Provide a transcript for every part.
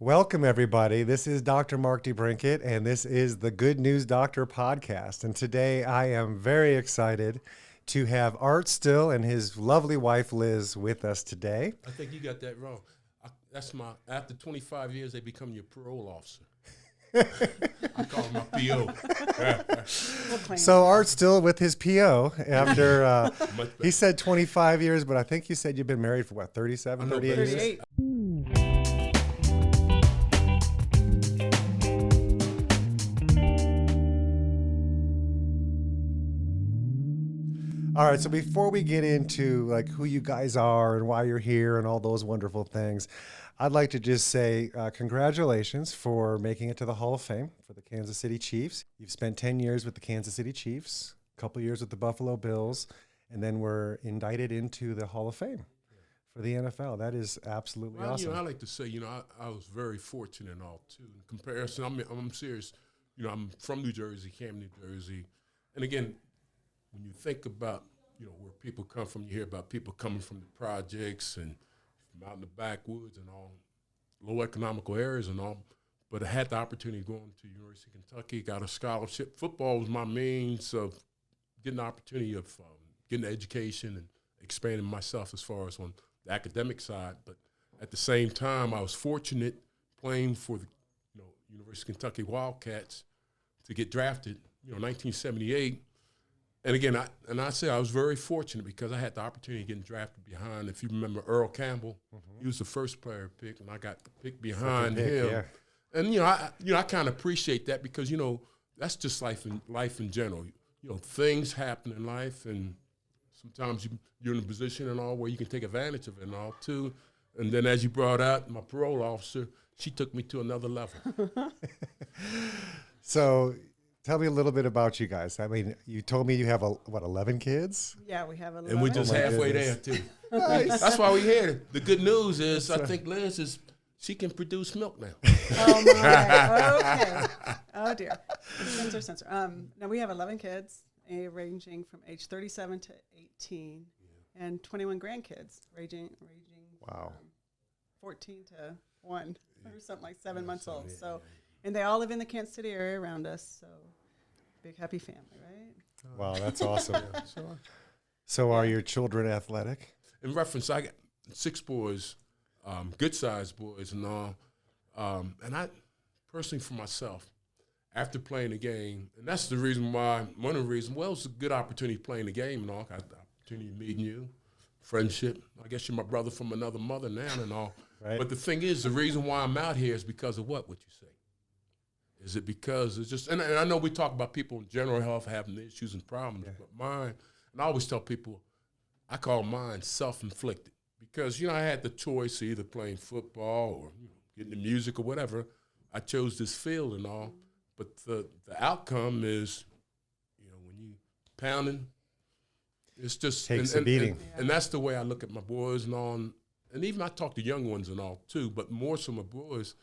Welcome, everybody. This is Dr. Mark DeBrinket, and this is the Good News Doctor podcast. And today I am very excited to have Art Still and his lovely wife, Liz, with us today. I think you got that wrong. After 25 years, they become your parole officer. I call him my PO. So Art Still with his PO after, he said 25 years, but I think you said you've been married for what, 37, 38 years? 38. All right, so before we get into like who you guys are and why you're here and all those wonderful things, I'd like to just say congratulations for making it to the Hall of Fame for the Kansas City Chiefs. You've spent 10 years with the Kansas City Chiefs, a couple years with the Buffalo Bills, and then were indicted into the Hall of Fame for the NFL. That is absolutely awesome. I like to say, I was very fortunate and all, too. In comparison, I'm serious. I'm from New Jersey, Camden, New Jersey. And again, when you think about, where people come from, you hear about people coming from the projects and from out in the backwoods and all, low economical areas and all. But I had the opportunity of going to University of Kentucky, got a scholarship. Football was my means of getting the opportunity of getting an education and expanding myself as far as on the academic side. But at the same time, I was fortunate playing for the University of Kentucky Wildcats to get drafted, 1978. And again, I say I was very fortunate because I had the opportunity of getting drafted behind. If you remember Earl Campbell, he was the first player picked, and I got picked behind him. Yeah. And I kind of appreciate that because that's just life in general. Things happen in life, and sometimes you're in a position and all where you can take advantage of it and all too. And then as you brought out my parole officer, she took me to another level. So. Tell me a little bit about you guys. I mean, you told me you have, 11 kids? Yeah, we have 11. And we're just halfway there, too. Nice. That's why we're here. The good news is I think Liz she can produce milk now. Oh, my. Okay. Oh, dear. Censor. Now, we have 11 kids, ranging from age 37 to 18, and 21 grandkids, ranging wow. from 14 to 1, or something like 7 months old. So. And they all live in the Kansas City area around us, so big, happy family, right? Wow, that's awesome. So are your children athletic? In reference, I got 6 boys, good-sized boys and all. And I, personally for myself, after playing the game, and that's the reason why, one of the reasons, well, it's a good opportunity playing the game and all. I got the opportunity of meeting you, friendship. I guess you're my brother from another mother now and all. Right. But the thing is, the reason why I'm out here is because of what you say? Is it because it's just, and I know we talk about people in general health having issues and problems, but mine, and I always tell people, I call mine self-inflicted because, I had the choice of either playing football or getting the music or whatever. I chose this field and all, but the outcome is, when you pounding, it's just. Takes a beating. And that's the way I look at my boys and all, and even I talk to young ones and all too, but more so my boys,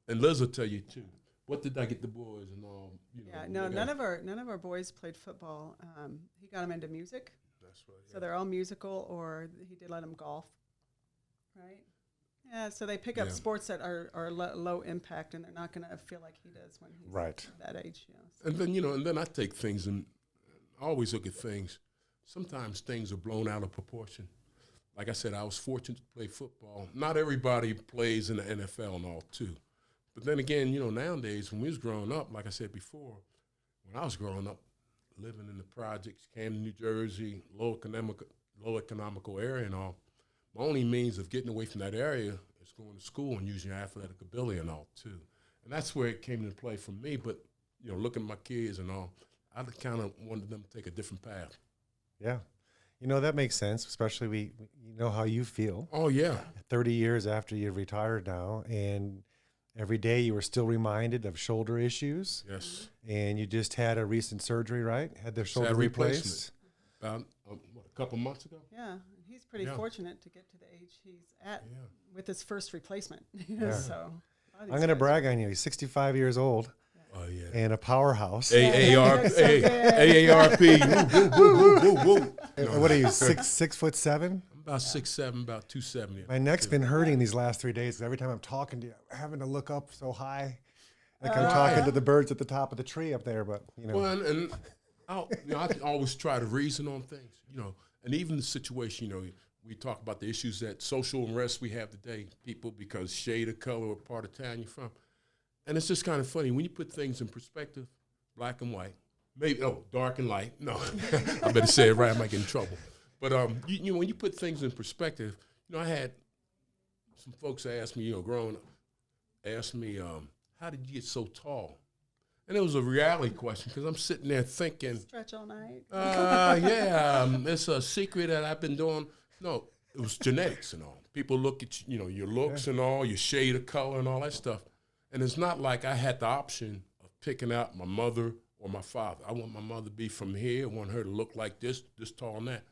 and Liz will tell you too. What did I get the boys and all? None of our boys played football. He got them into music. That's right. Yeah. So they're all musical, or he did let them golf. Right. Yeah. So they pick up sports that are low impact, and they're not going to feel like he does when he's that age. So. And then I take things and I always look at things. Sometimes things are blown out of proportion. Like I said, I was fortunate to play football. Not everybody plays in the NFL and all too. But then again, nowadays, when we was growing up, like I said before, when I was growing up, living in the projects, Camden, New Jersey, low economical area and all, my only means of getting away from that area is going to school and using your athletic ability and all, too. And that's where it came into play for me. But, looking at my kids and all, I kind of wanted them to take a different path. Yeah. That makes sense, especially we know how you feel. Oh, yeah. 30 years after you've retired now, and every day you were still reminded of shoulder issues. Yes. And you just had a recent surgery, right? Had their shoulder replaced? About, a couple months ago? Yeah. He's pretty fortunate to get to the age he's at with his first replacement. So I'm going to brag on you. He's 65 years old. Oh, yeah. And a powerhouse. AARP. What are you, 6'7"? I'm About 6'7", about 270. My neck's been hurting these last 3 days. Every time I'm talking to you, I'm having to look up so high. Like I'm talking to the birds at the top of the tree up there, but you know. Well, and I always try to reason on things, you know, and even the situation, you know, we talk about the issues that social unrest we have today, people because shade of color or part of town you're from. And it's just kind of funny. When you put things in perspective, black and white, maybe, dark and light. No, I better say it right. I might get in trouble. But, you know, when you put things in perspective, you know, I had some folks ask me, you know, growing up, asked me, how did you get so tall? And it was a reality question because I'm sitting there thinking. Stretch all night. It's a secret that I've been doing. No, it was genetics and all. People look at, you know, your looks and all, your shade of color and all that stuff. And it's not like I had the option of picking out my mother or my father. I want my mother to be from here. I want her to look like this tall and that.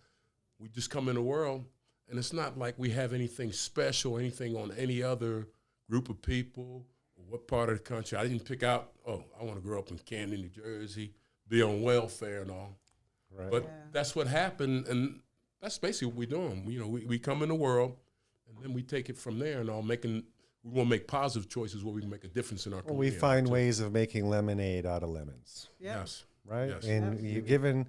We just come in the world, and it's not like we have anything special, anything on any other group of people or what part of the country. I didn't pick out, I want to grow up in Camden, New Jersey, be on welfare and all. Right. But that's what happened, and that's basically what we're doing. You know, we come in the world, and then we take it from there and all, we want to make positive choices where we can make a difference in our community. We find ways of making lemonade out of lemons. Yeah. Yes. Right? Yes. And you've given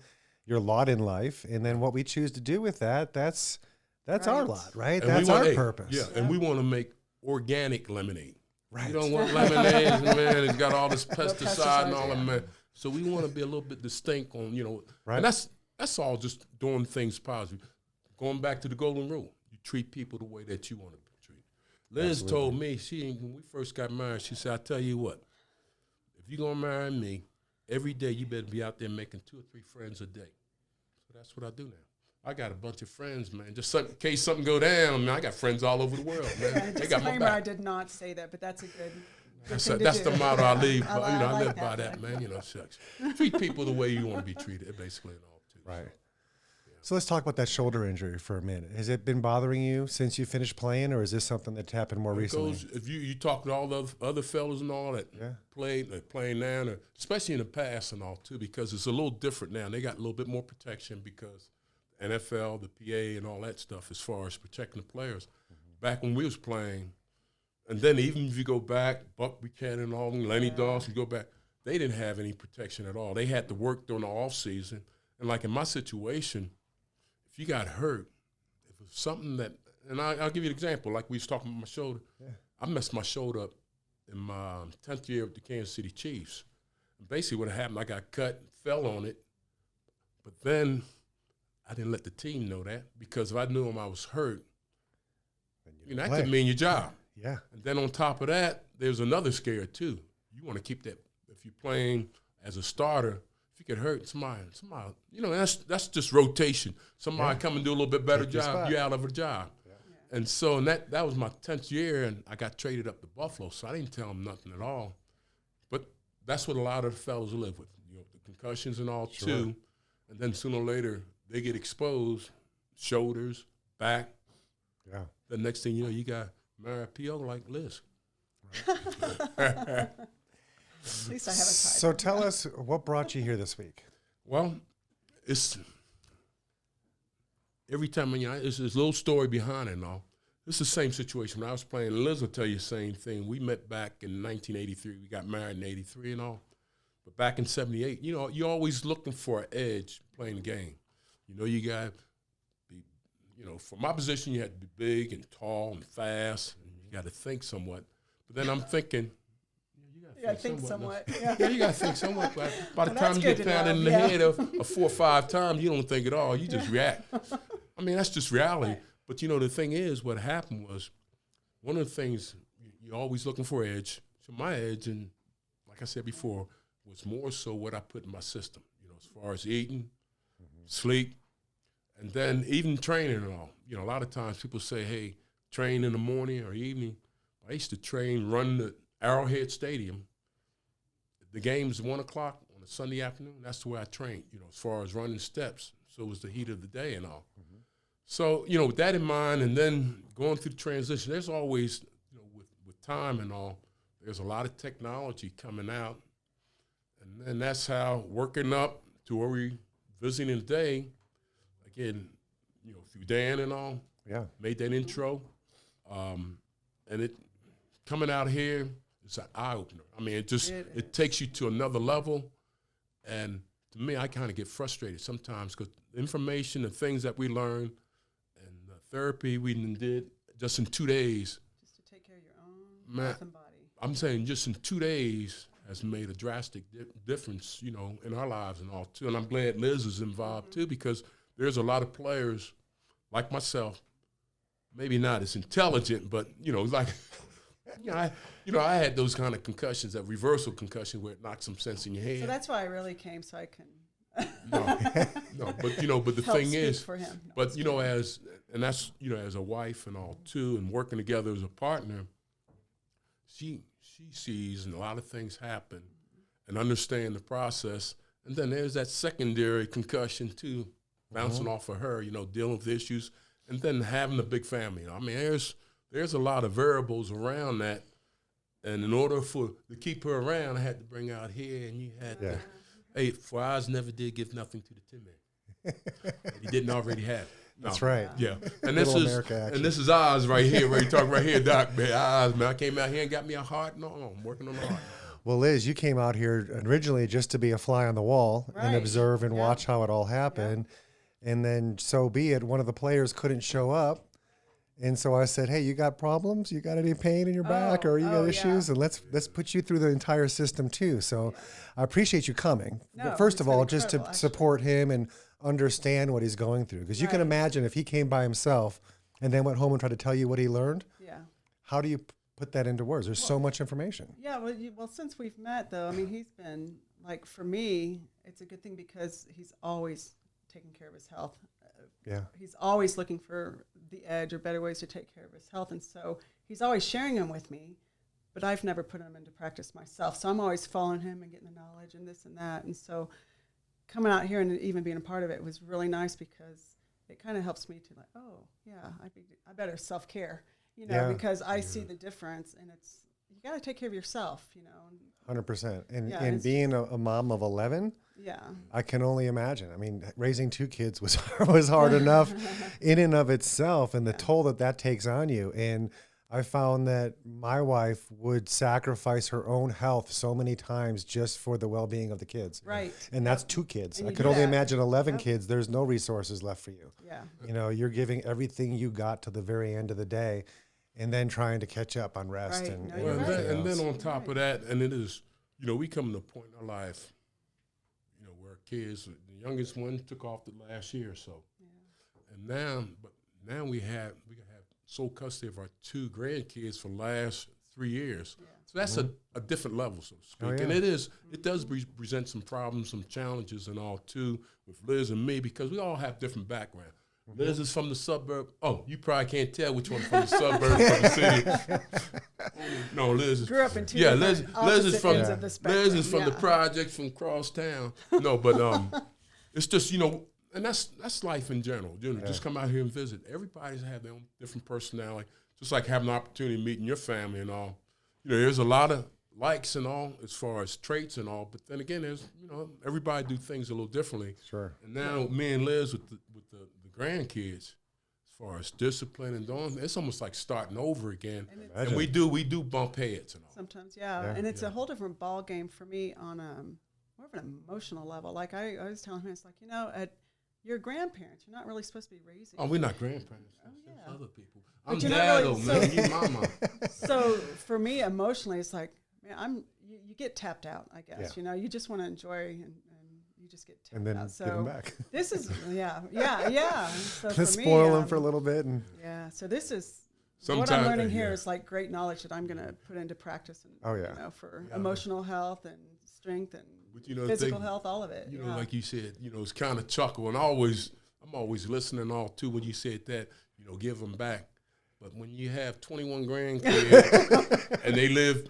your lot in life, and then what we choose to do with that's our lot, right? And that's our purpose. Yeah, and we want to make organic lemonade. Right. We don't want lemonade, man, it's got all this pesticide and all that, man. So we want to be a little bit distinct on, you know, Right. And that's all just doing things positive. Going back to the golden rule, you treat people the way that you want to be treated. Liz told me, when we first got married, she said, I tell you what, if you're going to marry me, every day you better be out there making 2 or 3 friends a day. So that's what I do now. I got a bunch of friends, man. Just in case something go down, man, I got friends all over the world, man. They got my Disclaimer, back. I did not say that, but that's a good That's the motto I leave. I I live like by that, man. You know, shucks. Treat people the way you want to be treated, basically, and all too. Right. So let's talk about that shoulder injury for a minute. Has it been bothering you since you finished playing, or is this something that's happened more recently? If you talk to all the other fellas and all that playing now, or especially in the past and all too, because it's a little different now. They got a little bit more protection because NFL, the PA, and all that stuff as far as protecting the players. Back when we was playing, and then even if you go back, Buck Buchanan and all, Lenny Dawson, you go back, they didn't have any protection at all. They had to work during the off season, and like in my situation. If you got hurt, if it's something that, and I'll give you an example, like we was talking about my shoulder. Yeah. I messed my shoulder up in my 10th year with the Kansas City Chiefs. And basically what happened, I got cut, fell on it, but then I didn't let the team know that because if I knew I was hurt, that could mean your job. Yeah. And then on top of that, there's another scare too. You want to keep that, if you're playing as a starter, if you get hurt, somebody, you know, that's just rotation. Somebody come and do a little bit better job, you're out of a job. Yeah. And so that was my 10th year, and I got traded up to Buffalo, so I didn't tell them nothing at all. But that's what a lot of the fellas live with, you know, the concussions and all too. And then sooner or later, they get exposed, shoulders, back. Yeah. The next thing you know, you got married PO like Liz. At least I haven't tried. So tell us, what brought you here this week? Well, it's every time, it's a little story behind it and all. It's the same situation. When I was playing, Liz will tell you the same thing. We met back in 1983. We got married in 83 and all. But back in 78, you know, you're always looking for an edge playing the game. You know, you got to be, you know, for my position, you had to be big and tall and fast. And you got to think somewhat. But then I'm thinking, you got to think somewhat. Yeah, you got to think somewhat. By the time you get pounded in the head of 4 or 5 times, you don't think at all. You just react. I mean, that's just reality. But, you know, the thing is, what happened was, one of the things, you're always looking for edge. So my edge, and like I said before, was more so what I put in my system, you know, as far as eating, sleep, and then even training and all. You know, a lot of times people say, hey, train in the morning or evening. I used to run the Arrowhead Stadium. The game's 1 o'clock on a Sunday afternoon. That's the way I trained, you know, as far as running steps. So it was the heat of the day and all. Mm-hmm. So, you know, with that in mind, and then going through the transition, there's always, you know, with time and all, there's a lot of technology coming out. And then that's how working up to where we visiting today, again, you know, through Dan and all, Yeah. Made that intro. And it coming out here, it's an eye-opener. I mean, it takes you to another level. And to me, I kind of get frustrated sometimes because the information, the things that we learn, and the therapy we did just in 2 days. Just to take care of your own health and body. I'm saying just in 2 days has made a drastic difference, you know, in our lives and all, too. And I'm glad Liz is involved, too, because there's a lot of players like myself, maybe not as intelligent, but, you know, like, I had those kind of concussions, that reversal concussion where it knocks some sense in your head. So that's why I really came, so I can. No, but the thing is, for him. No, but, as a wife and all, too, and working together as a partner, she sees and a lot of things happen and understand the process. And then there's that secondary concussion, too, bouncing off of her, dealing with issues, and then having a big family. I mean, there's a lot of variables around that. And in order to keep her around, I had to bring her out here, and you had to, hey, for Oz never did give nothing to the tin man. He didn't already have it. No. That's right. Yeah. And this is Oz right here, where you talk right here, Doc. Man, Oz, man, I came out here and got me a heart. No, I'm working on the heart. Well, Liz, you came out here originally just to be a fly on the wall and observe and watch how it all happened. Yeah. And then, so be it, one of the players couldn't show up. And so I said, hey, you got problems? You got any pain in your back or you got issues? And let's put you through the entire system too. So I appreciate you coming. No, First of all, just to support him and understand what he's going through. Because you can imagine if he came by himself and then went home and tried to tell you what he learned. Yeah. How do you put that into words? There's so much information. Yeah, well, since we've met, though, I mean, he's been, like, for me, it's a good thing because he's always taking care of his health. Yeah. He's always looking for the edge or better ways to take care of his health. And so he's always sharing them with me, but I've never put them into practice myself. So I'm always following him and getting the knowledge and this and that. And so coming out here and even being a part of it was really nice because it kind of helps me to like, oh, yeah, I better self-care, because I see the difference. And it's, you got to take care of yourself, 100%. And being a mom of 11, I can only imagine. I mean, raising 2 kids was hard enough in and of itself, and the toll that takes on you. And I found that my wife would sacrifice her own health so many times just for the well-being of the kids. Right. And that's 2 kids. I could only imagine 11 kids. There's no resources left for you. Yeah. You're giving everything you got to the very end of the day, and then trying to catch up on rest. Right. And then on top of that, and it is, we come to a point in our life, where kids, the youngest one took off the last year or so. Yeah. And now we have sole custody of our 2 grandkids for the last 3 years. Yeah. So that's a different level, so to speak. Oh, yeah. And it does present some problems, some challenges and all too with Liz and me because we all have different backgrounds. Liz is from the suburb. Oh, you probably can't tell which one from the suburb from the city. No, Liz is, grew up in 2 Liz is from ends of the spectrum. Liz is from the projects from crosstown. No, but it's just and that's life in general. Just come out here and visit. Everybody's have their own different personality. Just like having the opportunity of meeting your family and all. There's a lot of likes and all as far as traits and all. But then again, there's everybody do things a little differently. Sure. And now me and Liz with the grandkids, as far as discipline and doing, it's almost like starting over again. And we do bump heads and all. Sometimes, and it's a whole different ball game for me on more of an emotional level. Like I was telling him, it's like at your grandparents, you're not really supposed to be raising. Oh, we're not grandparents. That's other people. But I'm dad, though, man. You mama. So for me, emotionally, it's like, man, you get tapped out. I guess you just want to enjoy and you just get tapped and then out. So give them back. This is So let's spoil them for a little bit and So this is sometimes, what I'm learning here is like great knowledge that I'm going to put into practice and for emotional health and strength and physical health, all of it. Like you said, it's kind of chuckle and I'm always listening all too when you said that, give them back. But when you have 21 grandkids and they live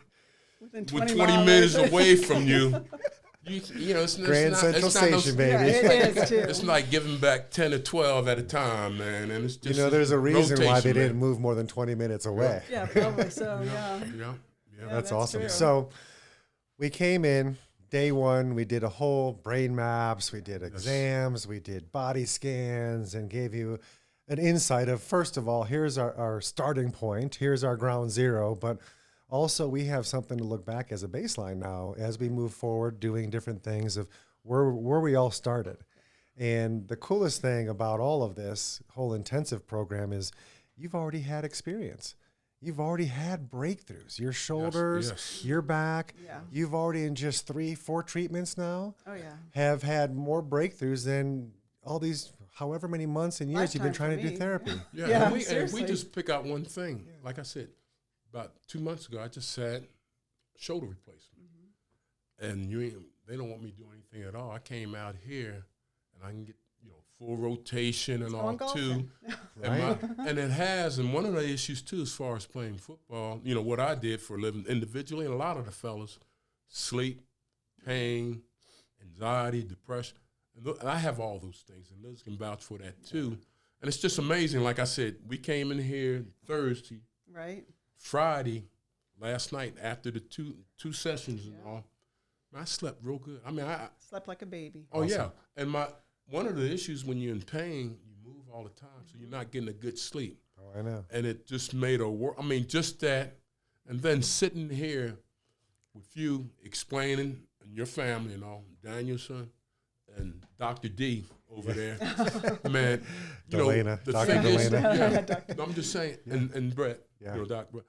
within 20 minutes away from you, it's Grand Central Station, baby. Yeah, it is too. It's like giving back 10 or 12 at a time, man. And it's just there's a reason why they didn't move more than 20 minutes away. Yeah, probably so. Yeah. That's awesome. True. So we came in day 1. We did a whole brain maps. We did exams. We did body scans and gave you an insight of, first of all, here's our starting point, here's our ground zero, but also we have something to look back as a baseline now as we move forward doing different things of where we all started. And the coolest thing about all of this whole intensive program is you've already had experience. You've already had breakthroughs. Your shoulders, your back, you've already in just 3-4 treatments now have had more breakthroughs than all these however many months and years you've been trying to do therapy. And we just pick out one thing. Like I said, about 2 months ago, I just had shoulder replacement. And they don't want me to do anything at all. I came out here and I can get full rotation and all too. And it has, and one of the issues too, as far as playing football, what I did for a living individually, and a lot of the fellas, sleep, pain, anxiety, depression. And I have all those things, and Liz can vouch for that too. And it's just amazing. Like I said, we came in here Thursday, Friday, last night after the two sessions and all. I slept real good. I mean, I slept like a baby. Oh awesome. And one of the issues when you're in pain, you move all the time, so you're not getting a good sleep. Oh, I know. And it just made just that, and then sitting here with you explaining and your family and all, Danielson and Dr. D over there, man. Delana, the Dr. thing is, Delana. I'm just saying, and Brett, Dr. Brett.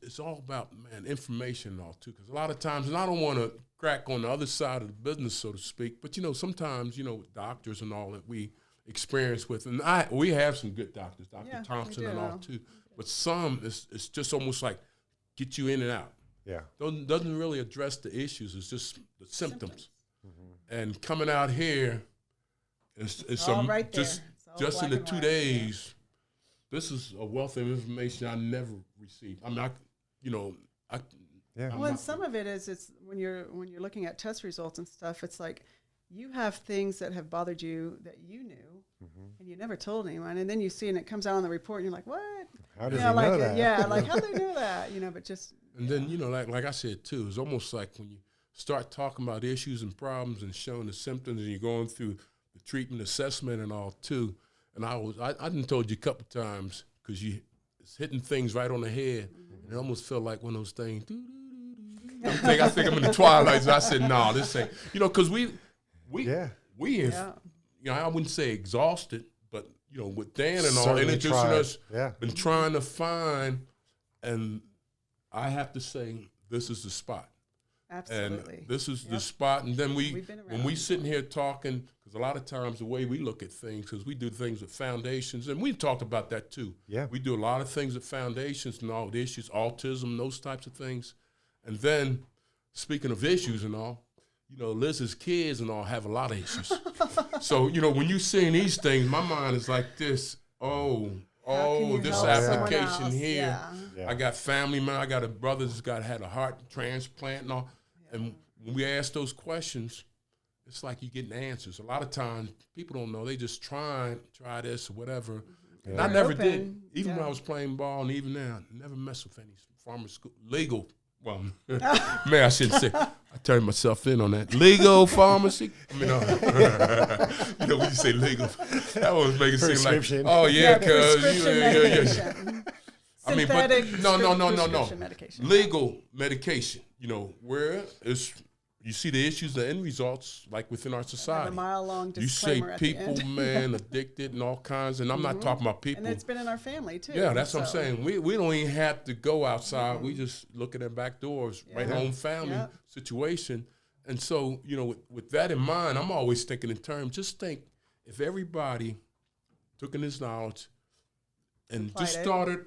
It's all about, man, information and all, too, because a lot of times, and I don't want to crack on the other side of the business, so to speak, but, sometimes, with doctors and all that we experience with, and we have some good doctors, Dr. Thompson and all, too, but some, it's just almost like get you in and out. Yeah. Doesn't really address the issues. It's just the symptoms. And coming out here, it's all right there. Just in the 2 days, this is a wealth of information I never received. I mean, Well, and some of it is it's when you're looking at test results and stuff. It's like you have things that have bothered you that you knew, and you never told anyone, and then you see and it comes out on the report, and you're like, "What? How does he know that?" Yeah, like how do they know that? But just. And then like I said too, it's almost like when you start talking about issues and problems and showing the symptoms, and you're going through the treatment assessment and all too. And I done told you a couple times because it's hitting things right on the head, and it almost felt like one of those things. I think I'm in the twilight. So I said, "No, this ain't." Because we have, I wouldn't say exhausted, but with Dan and all introducing us, been trying to find, and I have to say, this is the spot. Absolutely. And this is the spot. And then when we sitting here talking, because a lot of times the way we look at things, because we do things with foundations, and we've talked about that too. Yeah. We do a lot of things with foundations and all the issues, autism, those types of things. And then, speaking of issues and all, Liz's kids and all have a lot of issues. So, when you seeing these things, my mind is like this, this application here. Yeah. I got family members. I got a brother that's had a heart transplant and all. Yeah. And when we ask those questions, it's like you're getting answers. A lot of times, people don't know. They just try this or whatever. Yeah. And I never did. Even when I was playing ball and even now, I never messed with any pharmaceutical, legal. Well, man, I shouldn't say. I turned myself in on that. Legal pharmacy. I mean, when you say legal, that was making it seem like, oh yeah, because I mean, but no. Medication. Legal medication. Where is you see the issues, the end results, like within our society. A mile-long you say disclaimer people, man, addicted and all kinds, and I'm not talking about people. And it's been in our family too. Yeah, that's what I'm saying. We don't even have to go outside. We just look at their back doors, right home family situation. And so, with that in mind, I'm always thinking in terms, just think if everybody took in this knowledge and just started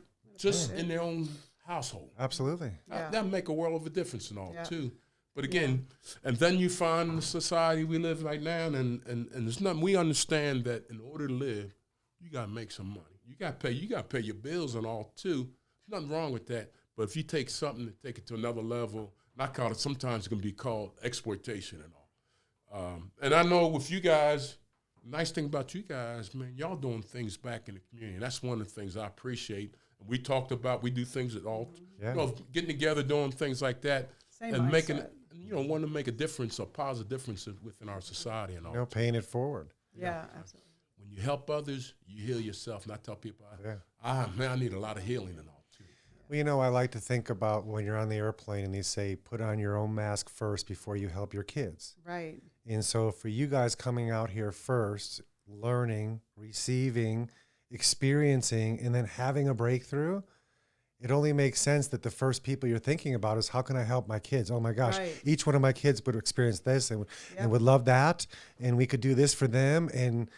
in their own household. Absolutely. That'd make a world of a difference and all too. But again, and then you find in the society we live right now, and there's nothing. We understand that in order to live, you gotta make some money. You gotta pay your bills and all too. There's nothing wrong with that. But if you take something and take it to another level, and I call it sometimes it's gonna be called exploitation and all. And I know with you guys, the nice thing about you guys, man, y'all doing things back in the community. That's one of the things I appreciate. We talked about we do things at all, getting together, doing things like that, and making it. Want to make a difference, a positive difference within our society and all. Paying it forward. Yeah, absolutely. when you help others, you heal yourself. And I tell people, I need a lot of healing and all too. Well, I like to think about when you're on the airplane and they say, put on your own mask first before you help your kids. Right. And so for you guys coming out here first, learning, receiving, experiencing, and then having a breakthrough, it only makes sense that the first people you're thinking about is, how can I help my kids? Oh my gosh, each one of my kids would experience this and would love that. And we could do this for them. And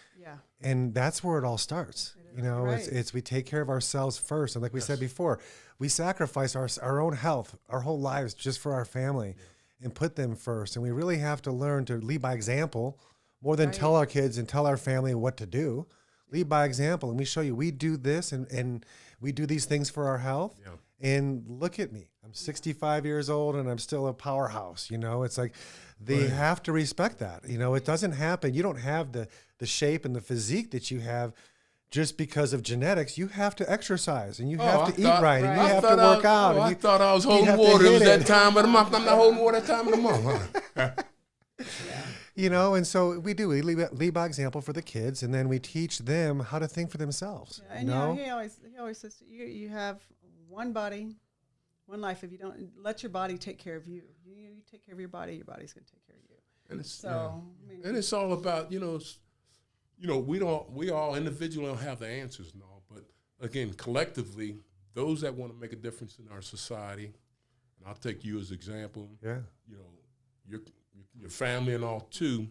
that's where it all starts. It's we take care of ourselves first. And like we said before, we sacrifice our own health, our whole lives just for our family and put them first. And we really have to learn to lead by example more than tell our kids and tell our family what to do. Lead by example. And we show you, we do this and we do these things for our health. Yeah. And look at me. I'm 65 years old and I'm still a powerhouse. It's like they have to respect that. It doesn't happen. You don't have the shape and the physique that you have just because of genetics. You have to exercise and you have to eat right and you have to work out. I thought I was holding water. It was that time of the month. I'm not holding water that time of the month. And so we do. We lead by example for the kids, and then we teach them how to think for themselves. Yeah, and he always says, you have one body, one life. If you don't let your body take care of you, you take care of your body's going to take care of you. And it's and it's all about we all individually don't have the answers and all, but again, collectively, those that want to make a difference in our society, and I'll take you as an example. Yeah. Your family and all too,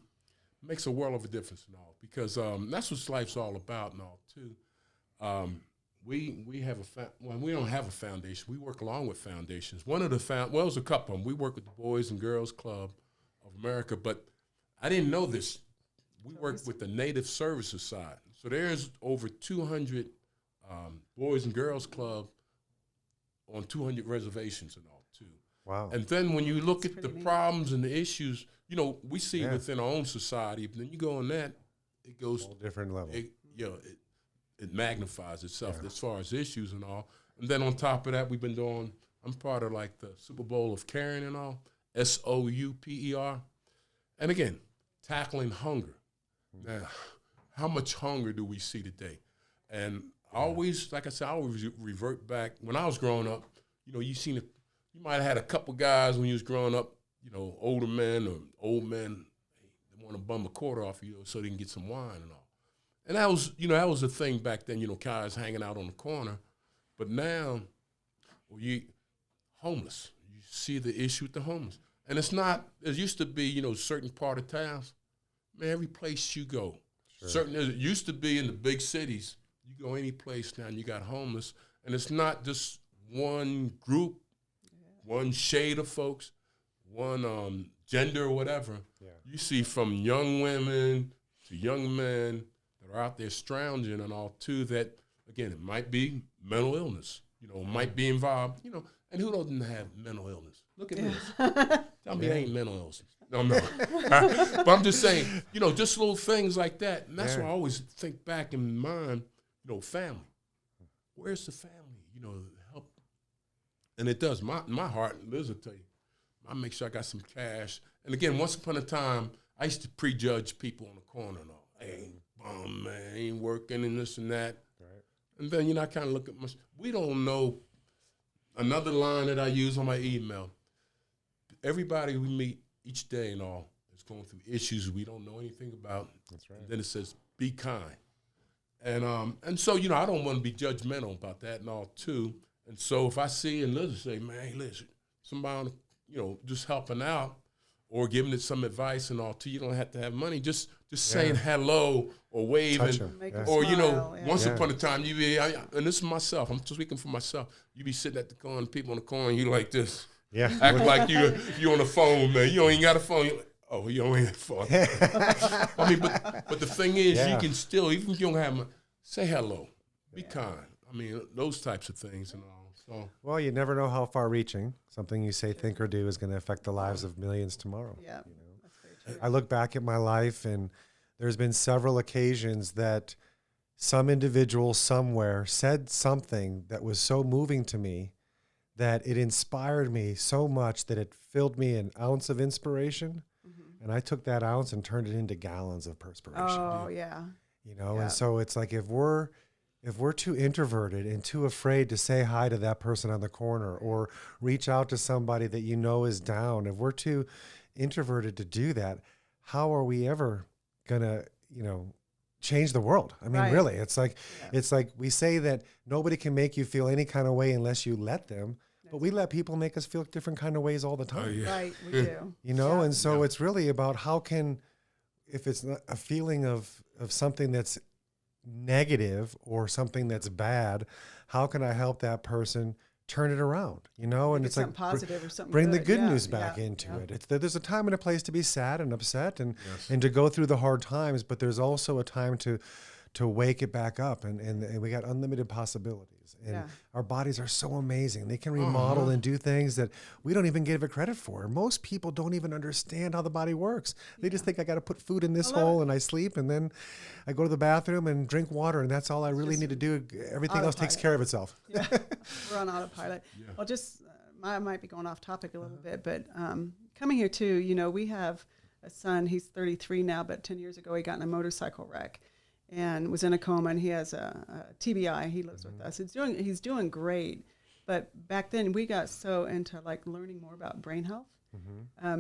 makes a world of a difference and all, because that's what life's all about and all too. We have we don't have a foundation. We work along with foundations. One of the there's a couple of them. We work with the Boys and Girls Club of America, but I didn't know this. We work with the Native Services side. So there's over 200 Boys and Girls Club on 200 reservations and all too. Wow. And then when you look at the problems and the issues, we see within our own society, but then you go on that, it goes a whole different level. It magnifies itself as far as issues and all. And then on top of that, I'm part of like the Super Bowl of Caring and all, SOUPER. And again, tackling hunger. Now, how much hunger do we see today? And always, like I said, I always revert back. When I was growing up, you might have had a couple guys when you was growing up, older men or old men, they want to bum a quarter off you so they can get some wine and all. And that was the thing back then, guys hanging out on the corner. But now, homeless. You see the issue with the homeless. And it's not, it used to be, certain part of towns. Man, every place you go. Sure. It used to be in the big cities. You go any place now and you got homeless. And it's not just one group, one shade of folks, one gender or whatever. Yeah. You see from young women to young men that are out there scrounging and all too, that, again, it might be mental illness, might be involved, and who doesn't have mental illness? Look at this. Tell me it ain't mental illness. No. But I'm just saying, just little things like that. And that's why I always think back in mind, family. Where's the family? Help. And it does. My heart, Liz will tell you, I make sure I got some cash. And again, once upon a time, I used to prejudge people on the corner and all. Hey, bum, man, ain't working and this and that. Right. And then, I kind of look at we don't know. Another line that I use on my email, everybody we meet each day and all is going through issues we don't know anything about. That's right. And then it says, be kind. And so, I don't want to be judgmental about that and all too. And so if I see and Liz say, man, hey, listen, somebody, just helping out or giving it some advice and all too, you don't have to have money. Just saying hello or waving. Or, once upon a time, you be, and this is myself, I'm speaking for myself, you be sitting at the corner, people on the corner, you like this. Yeah. Act like you on the phone, man. You ain't got a phone. You're like, oh, you don't have a phone. I mean, but the thing is, you can still, even if you don't have money, say hello. Be kind. I mean, those types of things and all. So. Well, you never know how far-reaching something you say, think, or do is going to affect the lives of millions tomorrow. Yeah, that's very true. I look back at my life, and there's been several occasions that some individual somewhere said something that was so moving to me that it inspired me so much that it filled me an ounce of inspiration, and I took that ounce and turned it into gallons of perspiration. Oh, yeah. you know? And so it's like, if we're too introverted and too afraid to say hi to that person on the corner or reach out to somebody that you know is down, if we're too introverted to do that, how are we ever gonna, change the world? I mean, really, it's like we say that nobody can make you feel any kind of way unless you let them, but we let people make us feel different kind of ways all the time. Right, we do. And so it's really about if it's not a feeling of something that's negative or something that's bad, how can I help that person turn it around? And it's like positive or something. Bring good. the good news back into it. It's that there's a time and a place to be sad and upset and to go through the hard times, but there's also a time to wake it back up, and we got unlimited possibilities. And our bodies are so amazing. They can remodel and do things that we don't even give it credit for. Most people don't even understand how the body works. They just think I got to put food in this hole and I sleep, and then I go to the bathroom and drink water, and that's all I really need to do. Everything else takes care of itself. Yeah, we're on autopilot. Yeah. Well, just I might be going off topic a little bit, but coming here too, we have a son. He's 33 now, but 10 years ago he got in a motorcycle wreck and was in a coma, and he has a TBI. He lives with us. He's doing great. But back then we got so into like learning more about brain health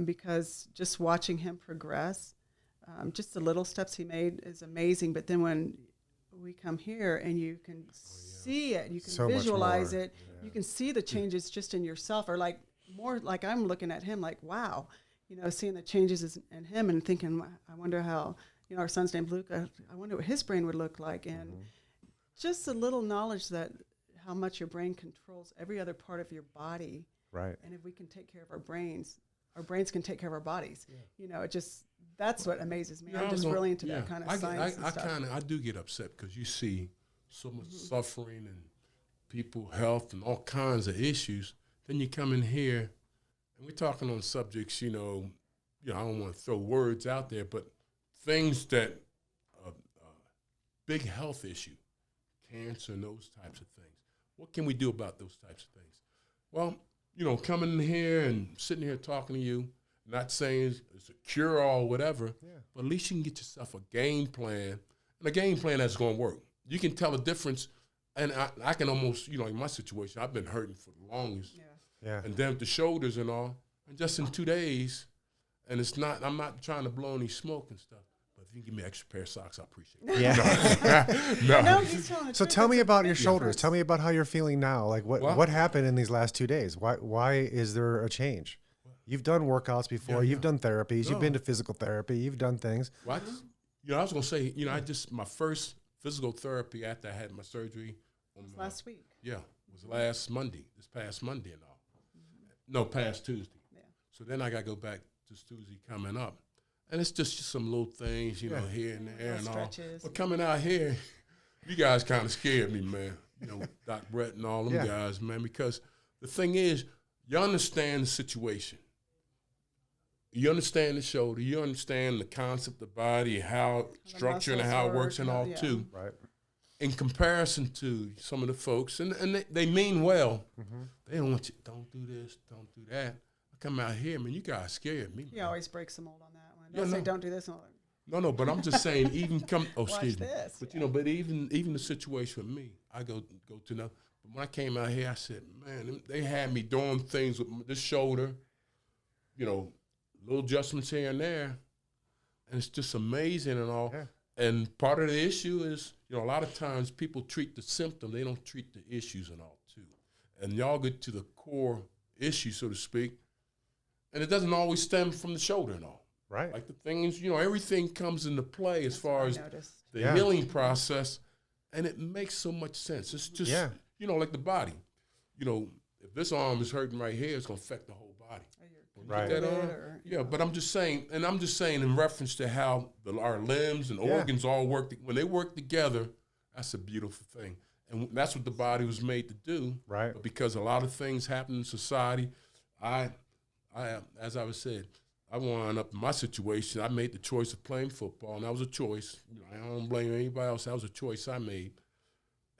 because just watching him progress, just the little steps he made is amazing. But then when we come here and you can see it, you can so visualize it, you can see the changes just in yourself, or like more like I'm looking at him like, wow, seeing the changes in him and thinking, I wonder how, our son's named Luke, I wonder what his brain would look like. And just a little knowledge that how much your brain controls every other part of your body. Right. And if we can take care of our brains can take care of our bodies. Yeah. That's what amazes me. I'm just really into that kind of science and stuff. I do get upset because you see so much suffering and people health and all kinds of issues. Then you come in here and we're talking on subjects, I don't want to throw words out there, but things that big health issue, cancer and those types of things. What can we do about those types of things? Well, coming in here and sitting here talking to you, not saying it's a cure-all or whatever, but at least you can get yourself a game plan, and a game plan that's going to work. You can tell a difference, and I can almost, in my situation, I've been hurting for the longest, and then with the shoulders and all, and just in 2 days, and I'm not trying to blow any smoke and stuff. If you can give me an extra pair of socks, I appreciate it. Yeah. No. So tell me about your shoulders. Tell me about how you're feeling now. Like what happened in these last 2 days? Why is there a change? You've done workouts before. You've done therapies. You've been to physical therapy. You've done things. Well, I was going to say, my first physical therapy after I had my surgery. Last week. Yeah, was this past Monday and all. No, past Tuesday. Yeah. So then I got to go back to Tuesday coming up. And it's just some little things, here and there and all. But coming out here, you guys kind of scared me, man. Doc Brett and all them guys, man, because the thing is, you understand the situation. You understand the shoulder. You understand the concept of the body, how structure and how it works and all, too. Right. In comparison to some of the folks, and they mean well. They don't want you, don't do this, don't do that. I come out here, man, you guys scared me. He always breaks the mold on that one. Don't say don't do this. No, but I'm just saying, even come. Oh, excuse me. This, but but even the situation with me, I go to know. But when I came out here, I said, man, they had me doing things with this shoulder, little adjustments here and there, and it's just amazing and all. Yeah. And part of the issue is, a lot of times people treat the symptom, they don't treat the issues and all too. And y'all get to the core issue, so to speak, and it doesn't always stem from the shoulder and all. Right. Like the things, everything comes into play as far as the healing process, and it makes so much sense. It's just, like the body. If this arm is hurting right here, it's going to affect the whole body. Right. That arm? But I'm just saying in reference to how our limbs and organs all work, when they work together, that's a beautiful thing. And that's what the body was made to do. Right. But because a lot of things happen in society, as I was said, I wound up in my situation. I made the choice of playing football, and that was a choice. I don't blame anybody else. That was a choice I made.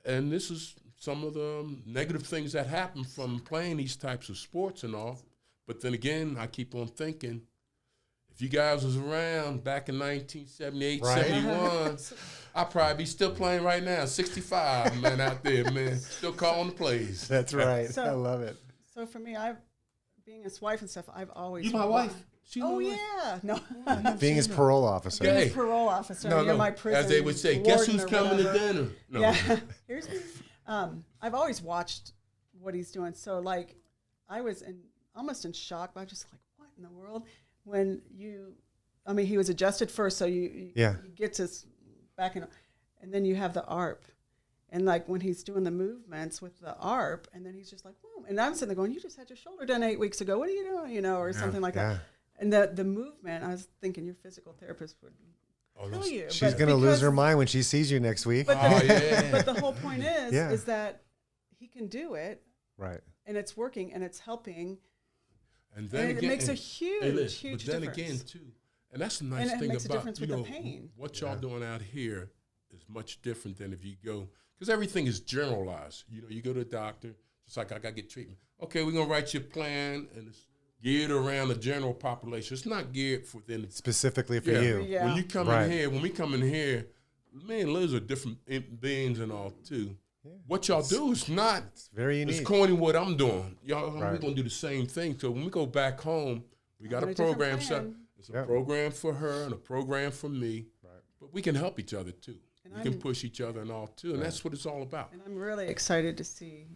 And this is some of the negative things that happen from playing these types of sports and all. But then again, I keep on thinking, if you guys was around back in 1978, Right. 71, I'd probably be still playing right now. 65, man, out there, man. Still calling the plays. That's right. So- I love it. So for me, being his wife and stuff, I've always. You my wife? She Oh my wife? yeah, no. Being his parole officer. Yeah. Being Hey. his parole officer. No, You're no. my prison As they would say, guess warden who's or coming to whatever. dinner? No. Yeah. Here's me. I've always watched what he's doing. So like, I was almost in shock. But I was just like, what in the world? When he was adjusted first, so you get his back in, and then you have the ARP. And like when he's doing the movements with the ARP, and then he's just like, whoa. And I'm sitting there going, you just had your shoulder done 8 weeks ago. What are you doing? Or something like that. And the movement, I was thinking your physical therapist would kill you. She's going to lose her mind when she sees you next week. But but the whole point is that he can do it. Right. And it's working and it's helping. And then it again, makes a huge, huge but then difference. again, too, and that's the nice And it thing makes a about, difference with the pain. what y'all doing out here is much different than if you go, because everything is generalized. You go to a doctor, just like I got to get treatment. Okay, we're going to write you a plan, and it's geared around the general population. It's not geared for them. Specifically for you. Yeah. When you come in here, when we come in here, me and Liz are different beings and all, too. Yeah. What y'all do is not, it's very unique. It's corny what I'm doing. Y'all, Right. we're going to do the same thing. So when we go back home, we got a program set. It's a program for her and a program for me. Right. But we can help each other, too. We can push each other and all, too. And that's what it's all about. And I'm really excited to see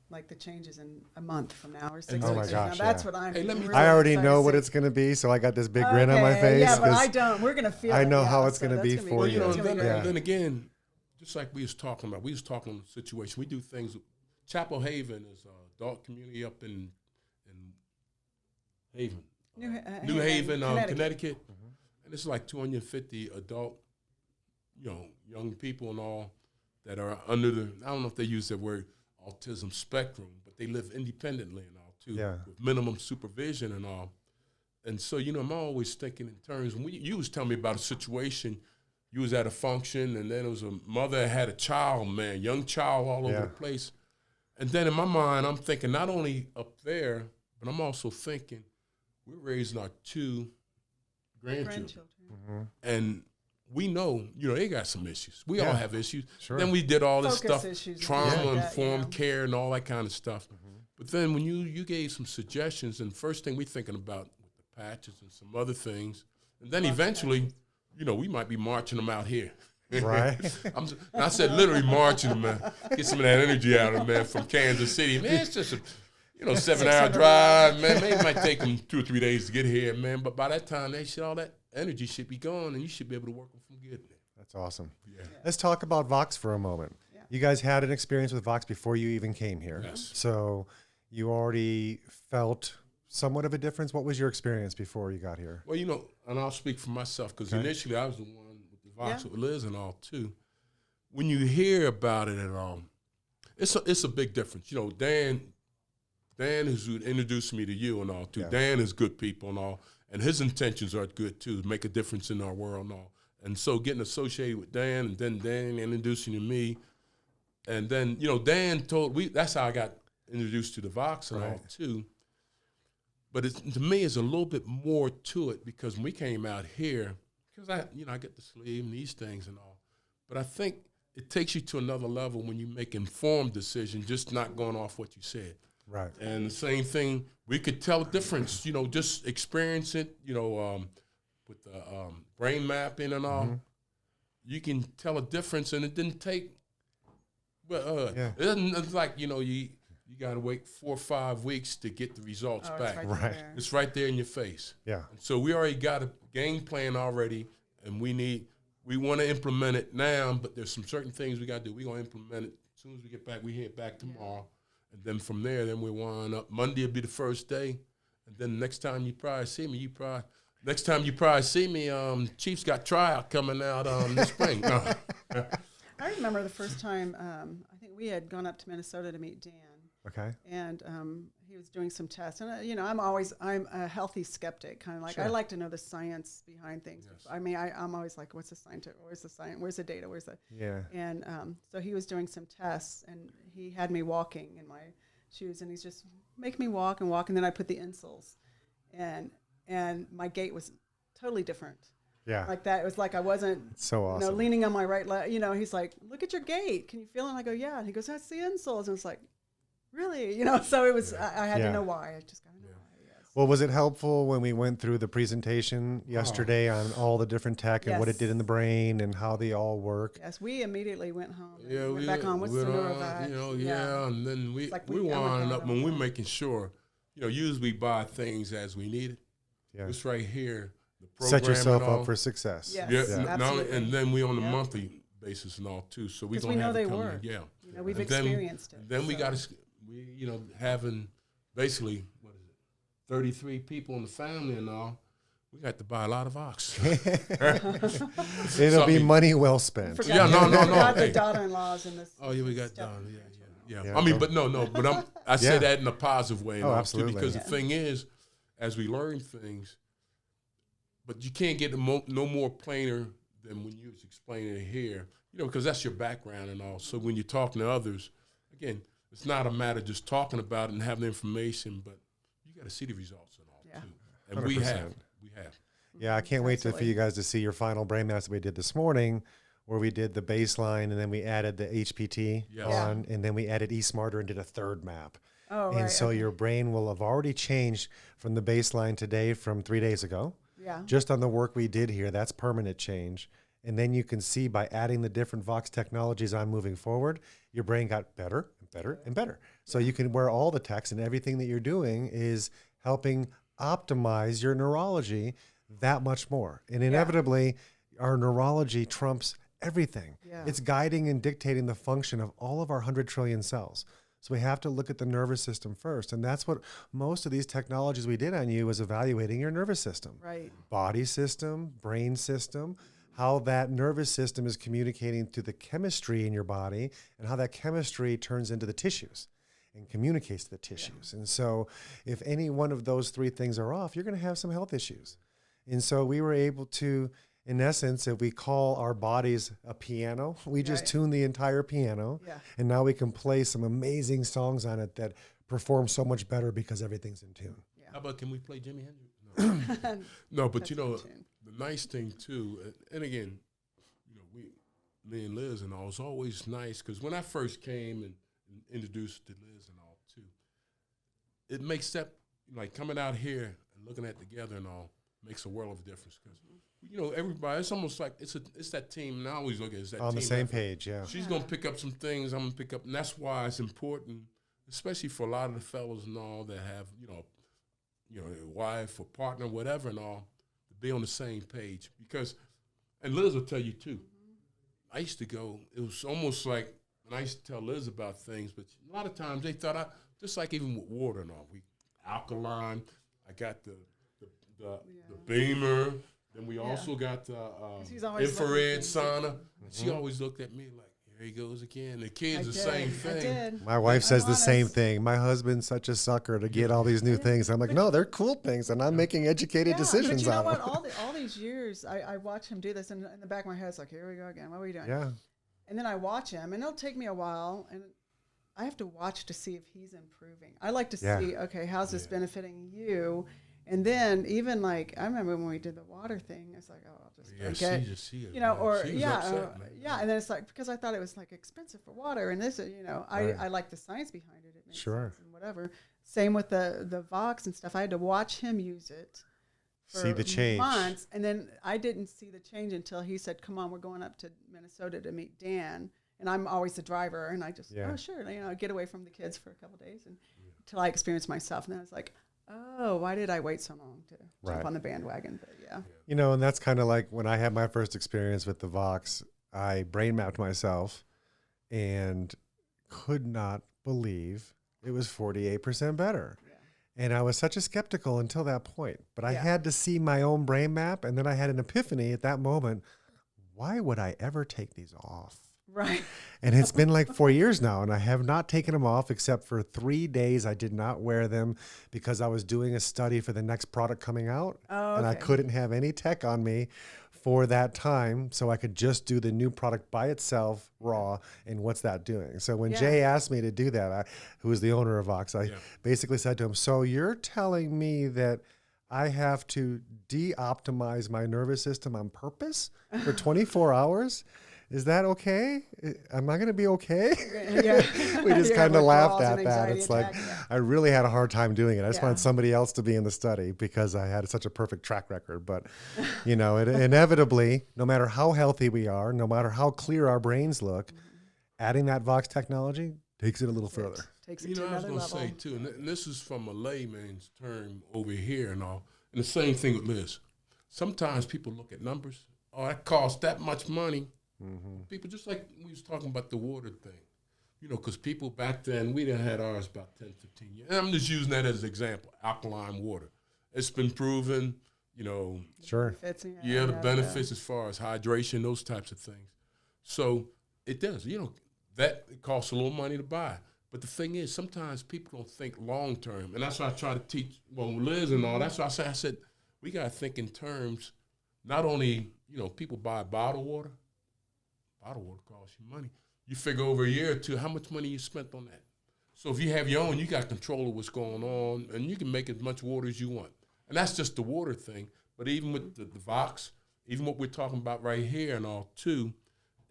like the changes in a month from now or 6 Oh weeks my from gosh, now. That's yeah. what I'm Hey, let me- really I already excited know to what see. it's going to be, so I got this big grin on my face. Yeah, but 'cause I don't. We're going to feel I know it. how Yeah, it's so gonna that's be gonna for Well, you. It's gonna be great. then again, just like we was talking about, the situation. We do things. Chapel Haven is an adult community up in Haven. New Haven, Connecticut. And it's like 250 adult, young people and all that are under the, I don't know if they use that word, autism spectrum, but they live independently and all, too, with minimum supervision and all. And so, I'm always thinking in terms, when you was telling me about a situation, you was at a function, and then it was a mother that had a child, man, young child all over the place. And then in my mind, I'm thinking not only up there, but I'm also thinking we're raising our 2 grandchildren. And we know, they got some issues. We all have issues. Sure. Then we did all this Focus stuff, issues, trauma-informed care and all that kind of stuff. But then when you gave some suggestions, and first thing we're thinking about with the patches and some other things, and then eventually, we might be marching them out here. Right. I said literally marching them, man. Get some of that energy out of them, man, from Kansas City. Man, it's just a 7-hour drive, man. Maybe it might take them 2 or 3 days to get here, man. But by that time, all that energy should be gone, and you should be able to work them from good. That's awesome. Yeah. Let's talk about Vox for a moment. Yeah. You guys had an experience with Vox before you even came here. Yes. So you already felt somewhat of a difference. What was your experience before you got here? Well, and I'll speak for myself, because initially I was the one with the Vox with Liz and all, too. When you hear about it at all, it's a big difference. Dan is who introduced me to you and all, too. Yeah. Dan is good people and all, and his intentions are good, too, to make a difference in our world and all. And so getting associated with Dan, and then Dan introducing you to me, and then, Dan that's how I got introduced to the Vox and all, too. But to me, it's a little bit more to it, because when we came out here, because I get to sleep and these things and all, but I think it takes you to another level when you make informed decisions, just not going off what you said. Right. And the same thing, we could tell a difference, just experience it, with the brain mapping and all. Mm-hmm. You can tell a difference, and it didn't take, it's like, you got to wait 4 or 5 weeks to get the results back. It's right there in your face. Yeah. And so we already got a game plan already, and we want to implement it now, but there's some certain things we got to do. We're going to implement it as soon as we get back. We head back tomorrow. And then from there, we wind up. Monday will be the first day. And then next time you probably see me, Chiefs got tryout coming out this spring. I remember the first time, I think we had gone up to Minnesota to meet Dan. Okay. And he was doing some tests. And, I'm a healthy skeptic, kind of like, I like to know the science behind things. Yes. I mean, I'm always like, what's the science? Where's the science? Where's the data? Where's the? Yeah. And so he was doing some tests, and he had me walking in my shoes, and he's just make me walk, and then I put the insoles. And and my gait was totally different. Yeah. Like that. It was like I wasn't So awesome. leaning on my right leg. He's like, look at your gait. Can you feel it? And I go, yeah. And he goes, that's the insoles. And it's like, really? So it was, I had to know why. I just got to know why. Yes. Well, was it helpful when we went through the presentation yesterday on all the different tech and what it did in the brain and how they all work? Yes, we immediately went home. Yeah, went back home. What's the neurovac? And then we like winding up when we're making sure, usually we buy things as we need it. Yeah. It's right here. Set yourself up for success. Yes, absolutely. And then we on a monthly basis and all too. So we know they work. Yeah, we've experienced it. Then we got to, having basically 33 people in the family and all. We got to buy a lot of ox. It'll be money well spent. No. Got the daughter-in-laws in this. Oh yeah, we got daughter. Yeah. I mean, but I say that in a positive way. Oh, absolutely. Too, because the thing is, as we learn things. But you can't get no more plainer than when you was explaining it here, because that's your background and all. So when you're talking to others, again, it's not a matter of just talking about it and having the information, but you got to see the results and all too. And 100%. we have. Yeah, I can't wait for you guys to see your final brain maps that we did this morning, where we did the baseline and then we added the HPT on, and then we added eSmarter and did a third map. Oh, and so your brain will have already changed from the baseline today from 3 days ago. Yeah. Just on the work we did here, that's permanent change. And then you can see by adding the different Vox technologies on moving forward, your brain got better and better and better. So you can wear all the techs and everything that you're doing is helping optimize your neurology that much more. And inevitably, our neurology trumps everything. Yeah. It's guiding and dictating the function of all of our 100 trillion cells. So we have to look at the nervous system first. And that's what most of these technologies we did on you was evaluating your nervous system. Right. Body system, brain system, how that nervous system is communicating to the chemistry in your body and how that chemistry turns into the tissues and communicates to the tissues. And so if any one of those three things are off, you're going to have some health issues. And so we were able to, in essence, if we call our bodies a piano, we just tune the entire piano, and now we can play some amazing songs on it that perform so much better because everything's in tune. Yeah. How about, can we play Jimi Hendrix? No, no, but the nice thing too, and again, me and Liz and all, it's always nice because when I first came and introduced to Liz and all too, it makes that, like coming out here and looking at together and all, makes a world of difference because everybody, it's almost like it's that team. And I always look at it as that on team the same effort. Page. Yeah, she's gonna pick up some things. I'm gonna pick up, and that's why it's important, especially for a lot of the fellows and all that have a wife or partner, whatever, and all, to be on the same page. Because, and Liz will tell you too. I used to go. It was almost like when I used to tell Liz about things, but a lot of times they thought just like even with water and all, we alkaline. I got the Beamer. Then we also got the infrared sauna. And she always looked at me like, here he goes again. The kids, the same thing. I did. My wife says the same thing. My husband's such a sucker to get all these new things. I'm like, no, they're cool things, and I'm making educated decisions but you know on what? them. All these years, I watch him do this, and in the back of my head, it's like, here we go again. What are we doing? Yeah. And then I watch him, and it'll take me a while, and I have to watch to see if he's improving. I like to see, okay, how's this benefiting you? And then even like I remember when we did the water thing, it's like, oh, I'll just drink it, and then it's like because I thought it was like expensive for water, and this, I like the science behind it. It makes sense and whatever. Same with the Vox and stuff. I had to watch him use it. For see the change. Months, and then I didn't see the change until he said, "Come on, we're going up to Minnesota to meet Dan." And I'm always the driver, and I just oh sure, get away from the kids for a couple of days until I experienced myself, and then I was like. Oh, why did I wait so long to jump on the bandwagon? But and that's kind of like when I had my first experience with the Vox, I brain mapped myself and could not believe it was 48% better. Yeah. And I was such a skeptical until that point. But I had to see my own brain map, and then I had an epiphany at that moment. Why would I ever take these off? Right. And it's been like 4 years now, and I have not taken them off except for 3 days. I did not wear them because I was doing a study for the next product coming out, and I couldn't have any tech on me for that time, so I could just do the new product by itself, raw, and what's that doing? So when Jay asked me to do that, who was the owner of Vox, I basically said to him, so you're telling me that I have to de-optimize my nervous system on purpose for 24 hours. Is that okay? Am I going to be okay? Yeah. We just Yeah, kind of laughed withdrawals and at that. anxiety It's like, attack, yeah. I really had a hard time doing it. I just Yeah. wanted somebody else to be in the study because I had such a perfect track record. But, you know, it inevitably, no matter how healthy we are, no matter how clear our brains look, adding that Vox technology takes it a little further. Takes it You to know, I was another going to level. say, too, and this is from a layman's term over here and all, and the same thing with Liz. Sometimes people look at numbers. Oh, that costs that much money. People, just like we was talking about the water thing, you know, because people back then, we done had ours about 10, 15 years. And I'm just using that as an example, alkaline water. It's been proven, you know, Sure. the benefits as far as hydration, those types of things. So it does, you know, that it costs a little money to buy. But the thing is, sometimes people don't think long term. And that's why I try to teach, well, Liz and all, that's why I said, we got to think in terms, not only, you know, people buy bottled water. Bottled water costs you money. You figure over a year or two, how much money you spent on that. So if you have your own, you got control of what's going on, and you can make as much water as you want. And that's just the water thing. But even with the Vox, even what we're talking about right here and all too,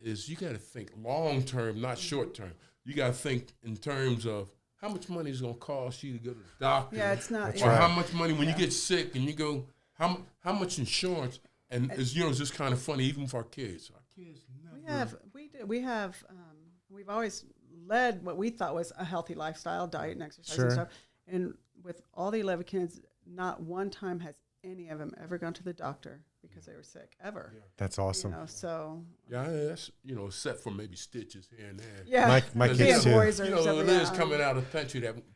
is you got to think long term, not short term. You got to think in terms of how much money is going to cost you to go to the doctor. Yeah, it's not. Or how much money when you get sick and you go, how much insurance? And it's, you know, it's just kind of funny, even for our kids. Our kids We've always led what we thought was a healthy lifestyle, diet and exercise Sure. and stuff. And with all the 11 kids, not one time has any of them ever gone to the doctor because they were sick, ever. Yeah. That's awesome. You know, so Yeah, that's, you know, except for maybe stitches here and there. yeah, My And kids then, too. boys are You know, separate, Liz yeah. coming out of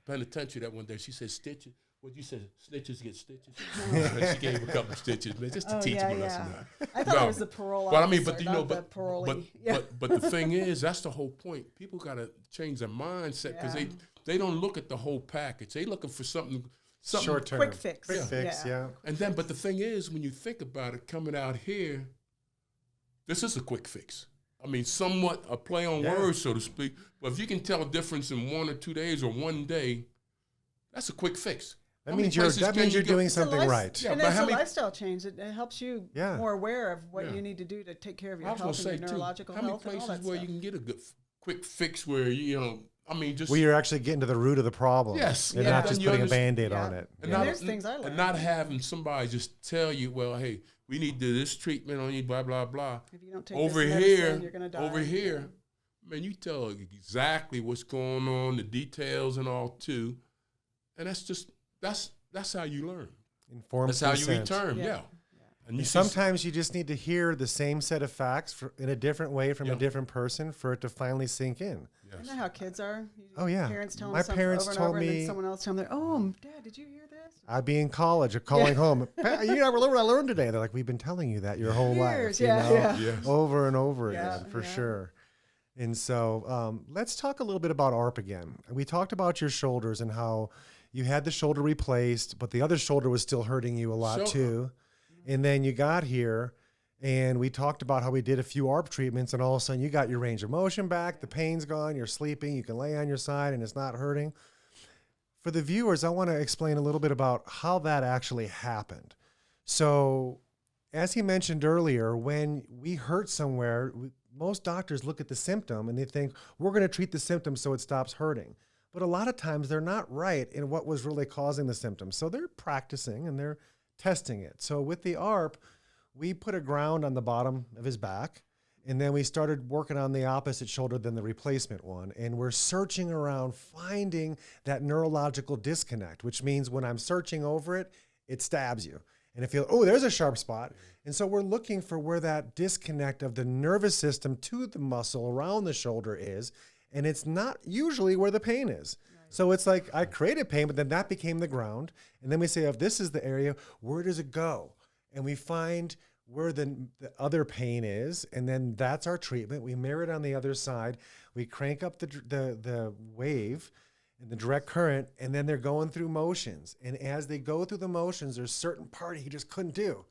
penitentiary that one day, she said stitches. What you said, snitches get stitches. She gave a couple of stitches, man, just to teach me a lesson. I thought No. it was the parole But I officer, mean, but you know, not the parolee. but the thing is, that's the whole point. People gotta change their mindset because Yeah. they don't look at the whole package. They looking for something Short term. Quick fix. Quick fix, yeah. And then, but the thing is, when you think about it, coming out here, this is a quick fix. I mean, somewhat a play on words, so to speak. But if you can tell a difference in 1 or 2 days or one day, that's a quick fix. That How many means you're places can you go? doing It's a something life- right. Yeah, and but it's how a many- lifestyle change. It helps you Yeah. more aware of what Yeah. you need to do to take care of your I was going health to say, and your too, neurological how many health and all places that where stuff. you can get a good quick fix where, you know, I mean, just... Well, you're actually getting to the root of the problem. Yes. You're Yeah. not Then just you putting a understand- Band-Aid Yeah. on it. And, Yeah. not, there's things I and learned. not having somebody just tell you, well, hey, we need to do this treatment on you, blah, blah, blah. If you don't take Over this here, medicine, you're gonna die. over here, man, you tell exactly what's going on, the details and all too. And that's how you learn. Informed That's how you consent. return, Yeah. yeah. And you And see sometimes you just need to hear the same set of facts in a different way from a Yeah. different person for it to finally sink in. Isn't that how kids are? Oh, yeah. Parents telling My them something parents over and told over, and me- then someone else telling them, "Oh, Dad, did you hear this?" I'd be in college or calling home. You never learned what I learned today. They're like, we've been telling you that your whole life. Years, you yeah, know, yeah. Yes. over and over Yeah, again, for yeah. sure. And so let's talk a little bit about ARP again. We talked about your shoulders and how you had the shoulder replaced, but the other shoulder was still hurting you a lot too. And then you got here and we talked about how we did a few ARP treatments and all of a sudden you got your range of motion back, the pain's gone, you're sleeping, you can lay on your side and it's not hurting. For the viewers, I want to explain a little bit about how that actually happened. So as he mentioned earlier, when we hurt somewhere, most doctors look at the symptom and they think, we're going to treat the symptom so it stops hurting. But a lot of times they're not right in what was really causing the symptom. So they're practicing and they're testing it. So with the ARP, we put a ground on the bottom of his back, and then we started working on the opposite shoulder than the replacement one. And we're searching around, finding that neurological disconnect, which means when I'm searching over it, it stabs you. And I feel, oh, there's a sharp spot. And so we're looking for where that disconnect of the nervous system to the muscle around the shoulder is. And it's not usually where the pain is. So it's like I created pain, but then that became the ground. And then we say, if this is the area, where does it go? And we find where the other pain is. And then that's our treatment. We mirror it on the other side. We crank up the wave and the direct current, and then they're going through motions. And as they go through the motions, there's a certain part he just couldn't do.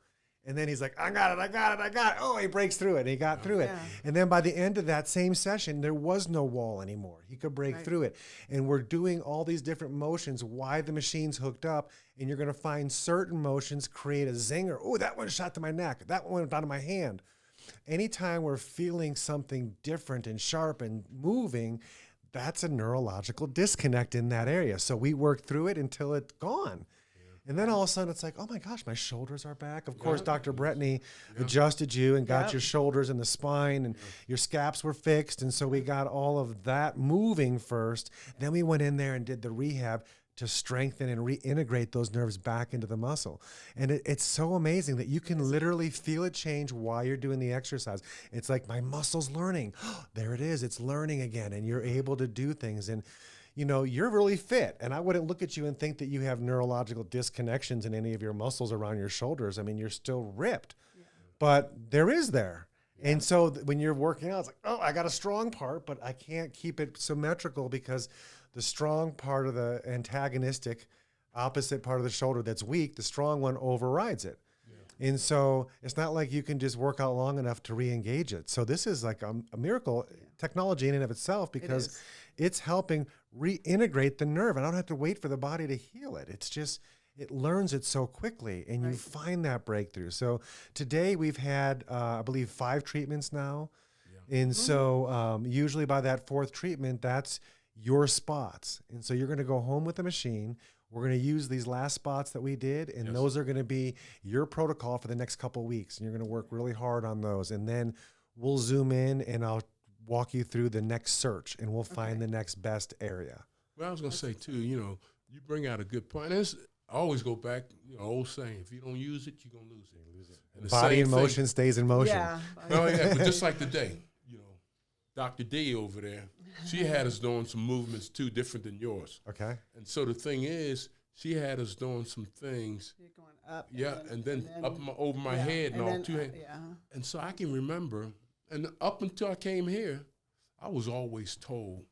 And then he's like, I got it. Oh, he breaks through it. And he got through it. Yeah. And then by the end of that same session, there was no wall anymore. He could break through it. And we're doing all these different motions while the machine's hooked up. And you're going to find certain motions create a zinger. Oh, that one shot to my neck. That one went down to my hand. Anytime we're feeling something different and sharp and moving, that's a neurological disconnect in that area. So we work through it until it's gone. And then all of a sudden it's like, oh my gosh, my shoulders are back. Of course, Dr. Brettany adjusted you and got your shoulders and the spine and your scaps were fixed. And so we got all of that moving first. Then we went in there and did the rehab to strengthen and reintegrate those nerves back into the muscle. And it's so amazing that you can literally feel it change while you're doing the exercise. It's like my muscle's learning. There it is. It's learning again. And you're able to do things. And you know, you're really fit. And I wouldn't look at you and think that you have neurological disconnections in any of your muscles around your shoulders. I mean, you're still ripped, but there is there. Yeah. And so when you're working out, it's like, oh, I got a strong part, but I can't keep it symmetrical because the strong part of the antagonistic opposite part of the shoulder that's weak, the strong one overrides it. Yeah. And so it's not like you can just work out long enough to re-engage it. So this is like a miracle technology in and of itself because it's helping reintegrate the nerve. I don't have to wait for the body to heal it. It's just, it learns it so quickly and you find that breakthrough. So today we've had, I believe 5 treatments now. Yeah. And so usually by that 4th treatment, that's your spots. And so you're going to go home with the machine. We're going to use these last spots that we did, and those are going to be your protocol for the next couple of weeks. And you're going to work really hard on those. And then we'll zoom in and I'll walk you through the next search and we'll find the next best area. Well, I was going to say too, you know, you bring out a good point. I always go back, you know, old saying, if you don't use it, you're going to lose it. And the body in motion stays in motion. Yeah. Oh, yeah, but just like today, you know, Dr. D over there, she had us doing some movements too different than yours. Okay. And so the thing is, she had us doing some things. You're going up. Yeah, and then up over my head and all 2 hands. And so I can remember, and up until I came here, I was always told,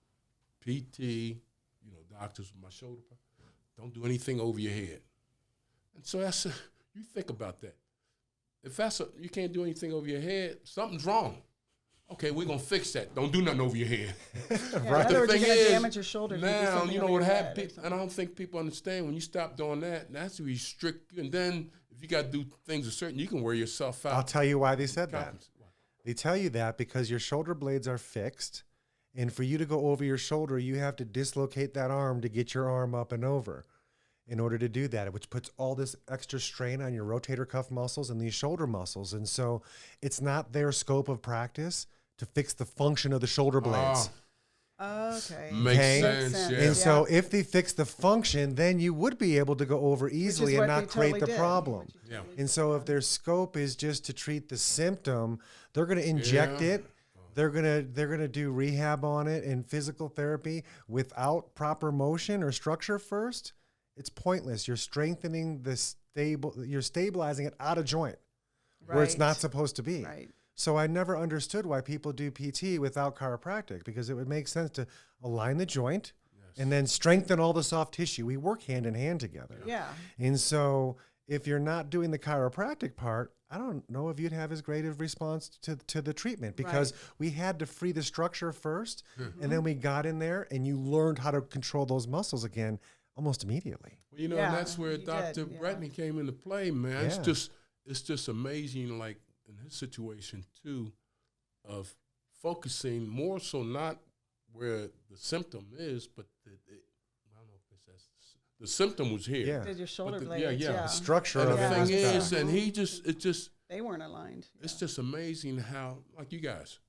PT, you know, doctors with my shoulder, don't do anything over your head. And so that's you think about that. If you can't do anything over your head, something's wrong. Okay, we're going to fix that. Don't do nothing over your head. Right. The thing is, damage your shoulder. Now, you know what happened, and I don't think people understand when you stop doing that, that's to restrict you. And then if you got to do things a certain, you can wear yourself out. I'll tell you why they said that. They tell you that because your shoulder blades are fixed, and for you to go over your shoulder, you have to dislocate that arm to get your arm up and over in order to do that, which puts all this extra strain on your rotator cuff muscles and these shoulder muscles. And so it's not their scope of practice to fix the function of the shoulder blades. Okay. Makes sense. Yeah. And so if they fix the function, then you would be able to go over easily and not create the problem. Yeah. And so if their scope is just to treat the symptom, they're going to inject it. They're gonna do rehab on it and physical therapy without proper motion or structure first. It's pointless. You're strengthening you're stabilizing it out of joint where it's not supposed to be. Right. So I never understood why people do PT without chiropractic, because it would make sense to align the joint and then strengthen all the soft tissue. We work hand in hand together. Yeah. And so if you're not doing the chiropractic part, I don't know if you'd have as great a response to the treatment, because we had to free the structure first, and then we got in there and you learned how to control those muscles again almost immediately. Well, you know, and that's where Dr. Brettany came into play, man. Yeah. It's just amazing, like in his situation too, of focusing more so not where the symptom is, but I don't know if it's the symptom was here. Yeah. Did your shoulder blades? The structure and of the thing it. is, and it just they weren't aligned. It's just amazing how, like you guys,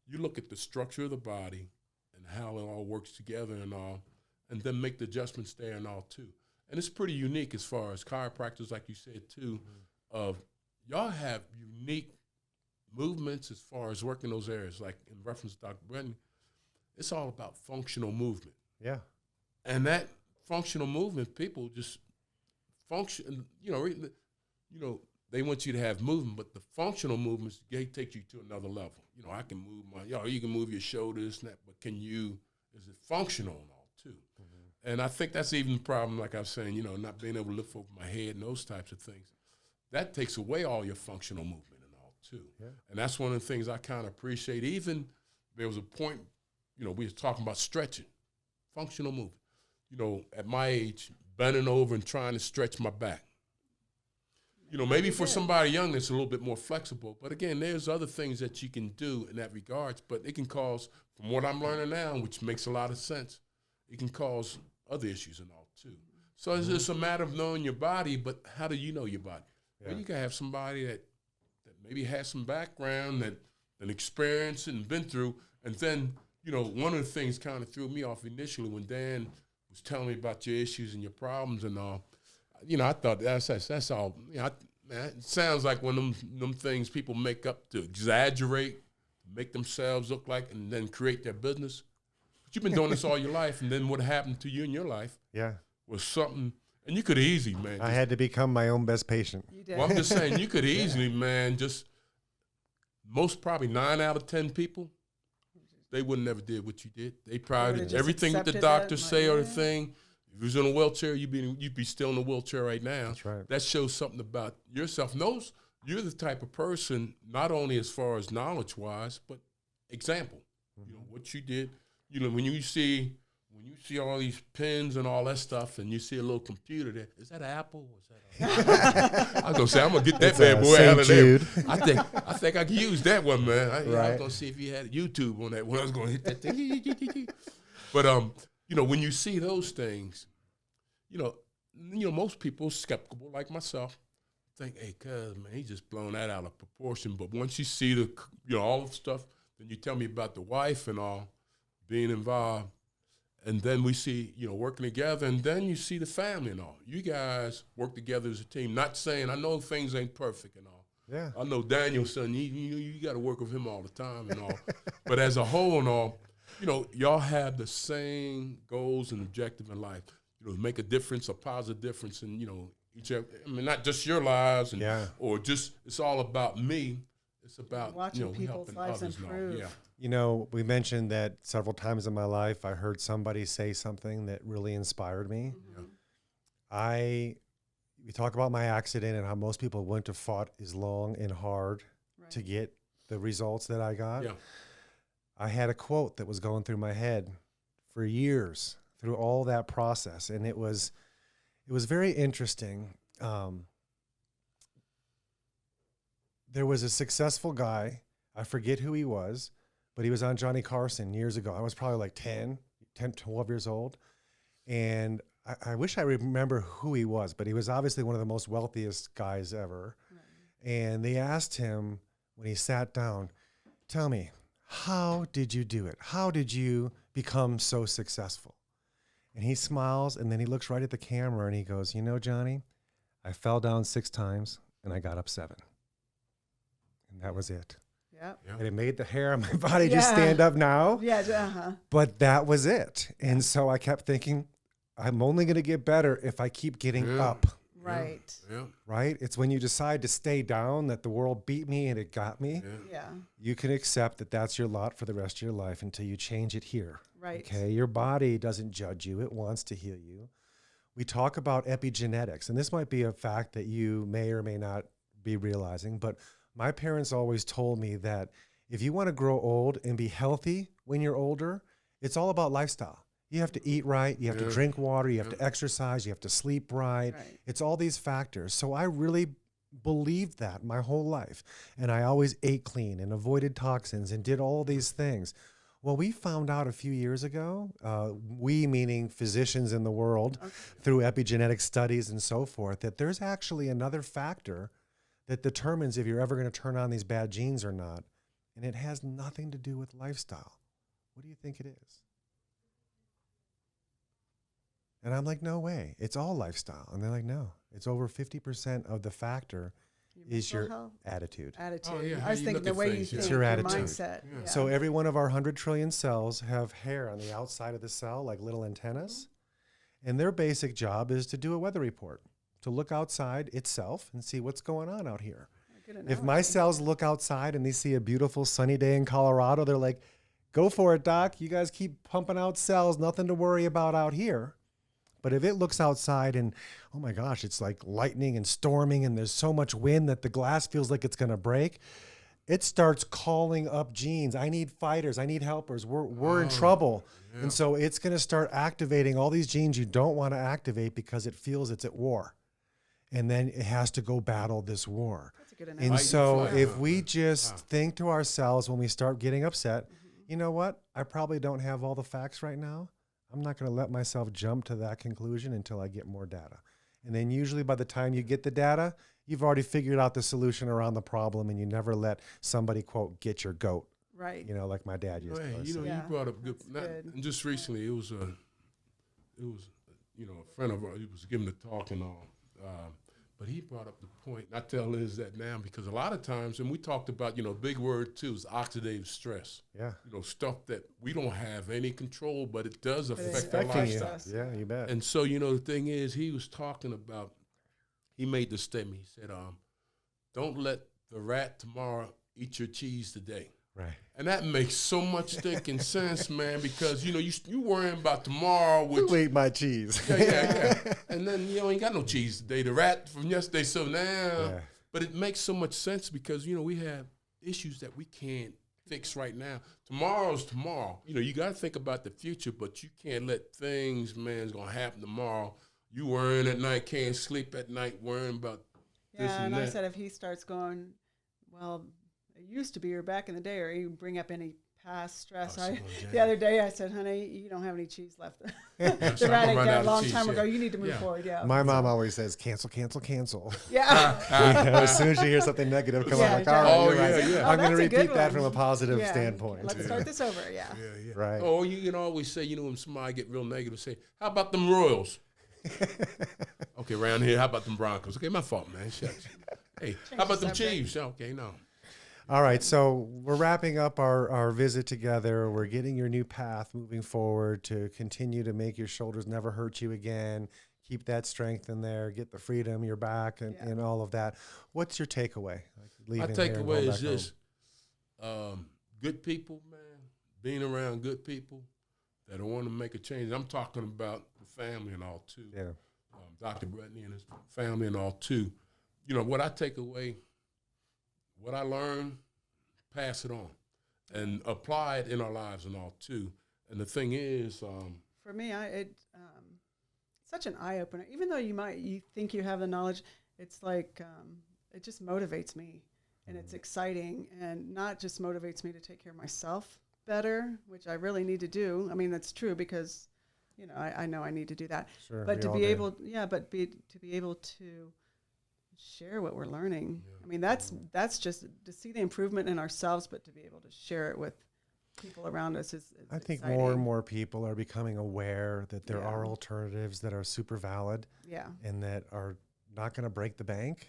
you look at the structure of the body and how it all works together and all, and then make the adjustments there and all too. And it's pretty unique as far as chiropractors, like you said too, of y'all have unique movements as far as working those areas. Like in reference to Dr. Brettany, it's all about functional movement. Yeah. And that functional movement, people just function, you know, they want you to have movement, but the functional movements, they take you to another level. You know, I can move you can move your shoulders, but is it functional and all too? Mm-hmm. And I think that's even the problem, like I was saying, you know, not being able to lift over my head and those types of things. that takes away all your functional movement and all too. Yeah. And that's one of the things I kind of appreciate. Even there was a point, we were talking about stretching, functional movement. At my age, bending over and trying to stretch my back. Maybe for somebody young, it's a little bit more flexible. But again, there's other things that you can do in that regards. But it can cause, from what I'm learning now, which makes a lot of sense, it can cause other issues and all too. So it's just a matter of knowing your body. But how do you know your body? Yeah. Well, you can have somebody that maybe has some background, that experienced and been through. And then, one of the things kind of threw me off initially when Dan was telling me about your issues and your problems and all. I thought that's all. It sounds like one of them things people make up to exaggerate, make themselves look like, and then create their business. But you've been doing this all your life, and then what happened to you in your life was something, and you could easily, man. I had to become my own best patient. You did. Well, I'm just saying, you could easily, man, most probably 9 out of 10 people, they would never did what you did. They probably did everything that the doctors say or the thing. If you was in a wheelchair, you'd be still in a wheelchair right now. That's right. That shows something about yourself. You're the type of person, not only as far as knowledge-wise, but example. What you did. When you see all these pins and all that stuff, and you see a little computer there, is that an Apple? Or is that I was gonna say I'm gonna get that bad boy out of there. I think I could use that one, man. I was gonna see if you had YouTube on that one. I was gonna hit that thing. But when you see those things, most people skeptical like myself think, hey, cuz, man, he's just blown that out of proportion. But once you see all the stuff, then you tell me about the wife and all being involved. And then we see, working together, and then you see the family and all. You guys work together as a team. Not saying, I know things ain't perfect and all. Yeah. I know Daniel's son, you got to work with him all the time and all. But as a whole and all, y'all have the same goals and objective in life. Make a difference, a positive difference in, each other. I mean, not just your lives or just, it's all about me. It's about, watching people's helping lives others improve. We mentioned that several times in my life, I heard somebody say something that really inspired me. Mm-hmm. We talk about my accident and how most people went to fought as long and hard to get the results that I got. Yeah. I had a quote that was going through my head for years through all that process. And it was very interesting. There was a successful guy. I forget who he was, but he was on Johnny Carson years ago. I was probably like 10, 12 years old. And I wish I remember who he was, but he was obviously one of the most wealthiest guys ever. Right. And they asked him when he sat down, tell me, how did you do it? How did you become so successful? And he smiles, and then he looks right at the camera, and he goes, Johnny, I fell down 6 times, and I got up 7. And that was it. Yep. And it made the hair on my body just stand up now. Yeah. Uh-huh. But that was it. And so I kept thinking, I'm only going to get better if I keep getting up. Right. Yeah. Right? It's when you decide to stay down that the world beat me and it got me. Yeah. You can accept that that's your lot for the rest of your life until you change it here. Right. Okay? Your body doesn't judge you. It wants to heal you. We talk about epigenetics, and this might be a fact that you may or may not be realizing, but my parents always told me that if you want to grow old and be healthy when you're older, it's all about lifestyle. You have to eat right. You have to drink water. You have to exercise. You have to sleep right. It's all these factors. So I really believed that my whole life. And I always ate clean and avoided toxins and did all these things. Well, we found out a few years ago, we meaning physicians in the world, through epigenetic studies and so forth, that there's actually another factor that determines if you're ever going to turn on these bad genes or not. And it has nothing to do with lifestyle. What do you think it is? And I'm like, no way. It's all lifestyle. And they're like, no. It's over 50% of the factor is your attitude. Attitude. Oh, yeah. I was thinking the way you think, it's your attitude. mindset. Yeah. So every one of our 100 trillion cells have hair on the outside of the cell, like little antennas. And their basic job is to do a weather report, to look outside itself and see what's going on out here. If my cells look outside and they see a beautiful sunny day in Colorado, they're like, go for it, doc. You guys keep pumping out cells, nothing to worry about out here. But if it looks outside and, oh my gosh, it's like lightning and storming and there's so much wind that the glass feels like it's going to break, it starts calling up genes. I need fighters. I need helpers. We're in trouble. Yeah. And so it's going to start activating all these genes you don't want to activate because it feels it's at war. And then it has to go battle this war. That's a good analogy. And so if we just think to ourselves when we start getting upset, you know what? I probably don't have all the facts right now. I'm not going to let myself jump to that conclusion until I get more data. And then usually by the time you get the data, you've already figured out the solution around the problem, and you never let somebody, quote, get your goat. Right. You know, like my dad used to. You know, you brought up good. And just recently, it was a friend of ours. He was giving a talk and all, but he brought up the point. And I tell Liz that now because a lot of times, and we talked about, big word too is oxidative stress. Yeah. Stuff that we don't have any control, but it does affect our lifestyle. Yeah, you bet. And so, the thing is, he was talking about. He made the statement. He said, "Don't let the rat tomorrow eat your cheese today." Right. And that makes so much stinking sense, man, because, you worrying about tomorrow. Who ate my cheese? Yeah. And then, ain't got no cheese today. The rat from yesterday, so now. Yeah. But it makes so much sense because, we have issues that we can't fix right now. Tomorrow's tomorrow. You got to think about the future, but you can't let things, man, is going to happen tomorrow. You worrying at night, can't sleep at night, worrying about this and that. I said if he starts going, well, it used to be, or back in the day, or you bring up any past stress. The other day I said, honey, you don't have any cheese left. The rat ate that a long time ago. You need to move forward. Yeah. My mom always says, cancel. Yeah. As soon as you hear something negative come up, like, all right, you're right. Yeah. I'm going to repeat that from a positive standpoint. Let's start this over. Yeah. Right. Oh, you can always say, when somebody get real negative, say, how about them Royals? Okay, around here, how about them Broncos? Okay, my fault, man. Shucks. Hey, how about them Chiefs? Okay, no. All right, so we're wrapping up our visit together. We're getting your new path moving forward to continue to make your shoulders never hurt you again, keep that strength in there, get the freedom, your back, and all of that. What's your takeaway? My takeaway is this. Good people, man, being around good people that want to make a change. I'm talking about the family and all, too. Yeah. Dr. Brittany and his family and all, too. What I take away, what I learned, pass it on and apply it in our lives and all, too. And the thing is... for me, it's such an eye-opener. Even though you think you have the knowledge, it's like it just motivates me. And it's exciting, and not just motivates me to take care of myself better, which I really need to do. I mean, that's true because, I know I need to do that. Sure, but to be able, to be able to share what we're learning. Yeah. I mean, that's just to see the improvement in ourselves, but to be able to share it with people around us is I think exciting. More and more people are becoming aware that there are alternatives that are super valid. Yeah. And that are not going to break the bank.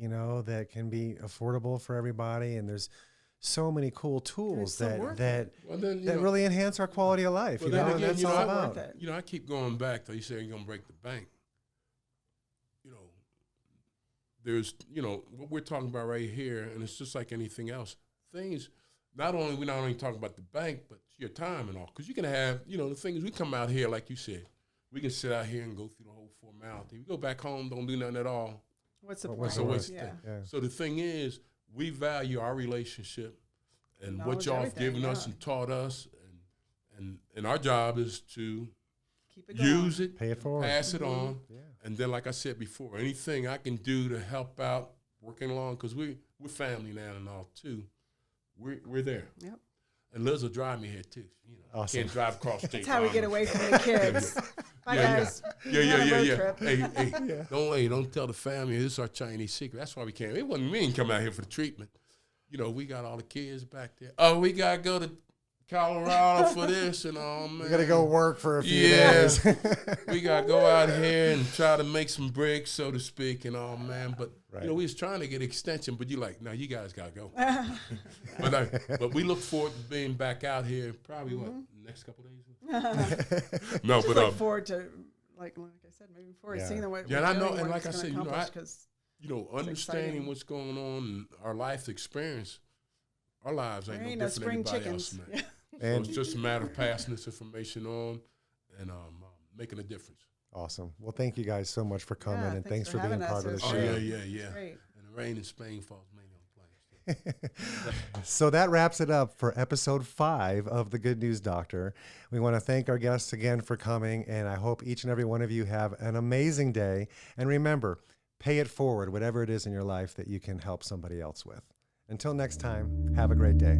That can be affordable for everybody. And there's so many cool tools that really enhance our quality of life. Well, and that's all about it. I keep going back to you saying you're going to break the bank. There's, what we're talking about right here, and it's just like anything else. Things, we're not only talking about the bank, but your time and all. Because you can have, the thing is we come out here, like you said, we can sit out here and go through the whole formality. We go back home, don't do nothing at all. What's the point? So the thing is, we value our relationship and what y'all have given us and taught us, and our job is to keep it going. Use it, pay it forward, pass it on, and then, like I said before, anything I can do to help out, working along, because we're family now and all too. We're there. Yep. And Liz will drive me here too. Awesome. Can't drive across state. That's how we get away from the kids. Bye, guys. Yeah. Don't tell the family this is our Chinese secret. That's why we can't. It wasn't me and come out here for the treatment. We got all the kids back there. Oh, we gotta go to Colorado for this and all, man. We gotta go work for a few days. We gotta go out here and try to make some bricks, so to speak, and all, man. But we was trying to get extension, but you're like, no, you guys gotta go. But we look forward to being back out here. Probably next couple of days. No, but look forward to like I said, moving forward, seeing the way. Yeah, and I know, and like I said, understanding what's going on in our life experience. Our lives ain't no different than anybody else, man. So it's just a matter of passing this information on and making a difference. Awesome. Well, thank you guys so much for coming, and thanks for being having us. part of the It was show. Oh, great. yeah. Great. And the rain in Spain falls mainly on planes. So that wraps it up for episode 5 of The Good News Doctor. We want to thank our guests again for coming, and I hope each and every one of you have an amazing day. And remember, pay it forward, whatever it is in your life that you can help somebody else with. Until next time, have a great day.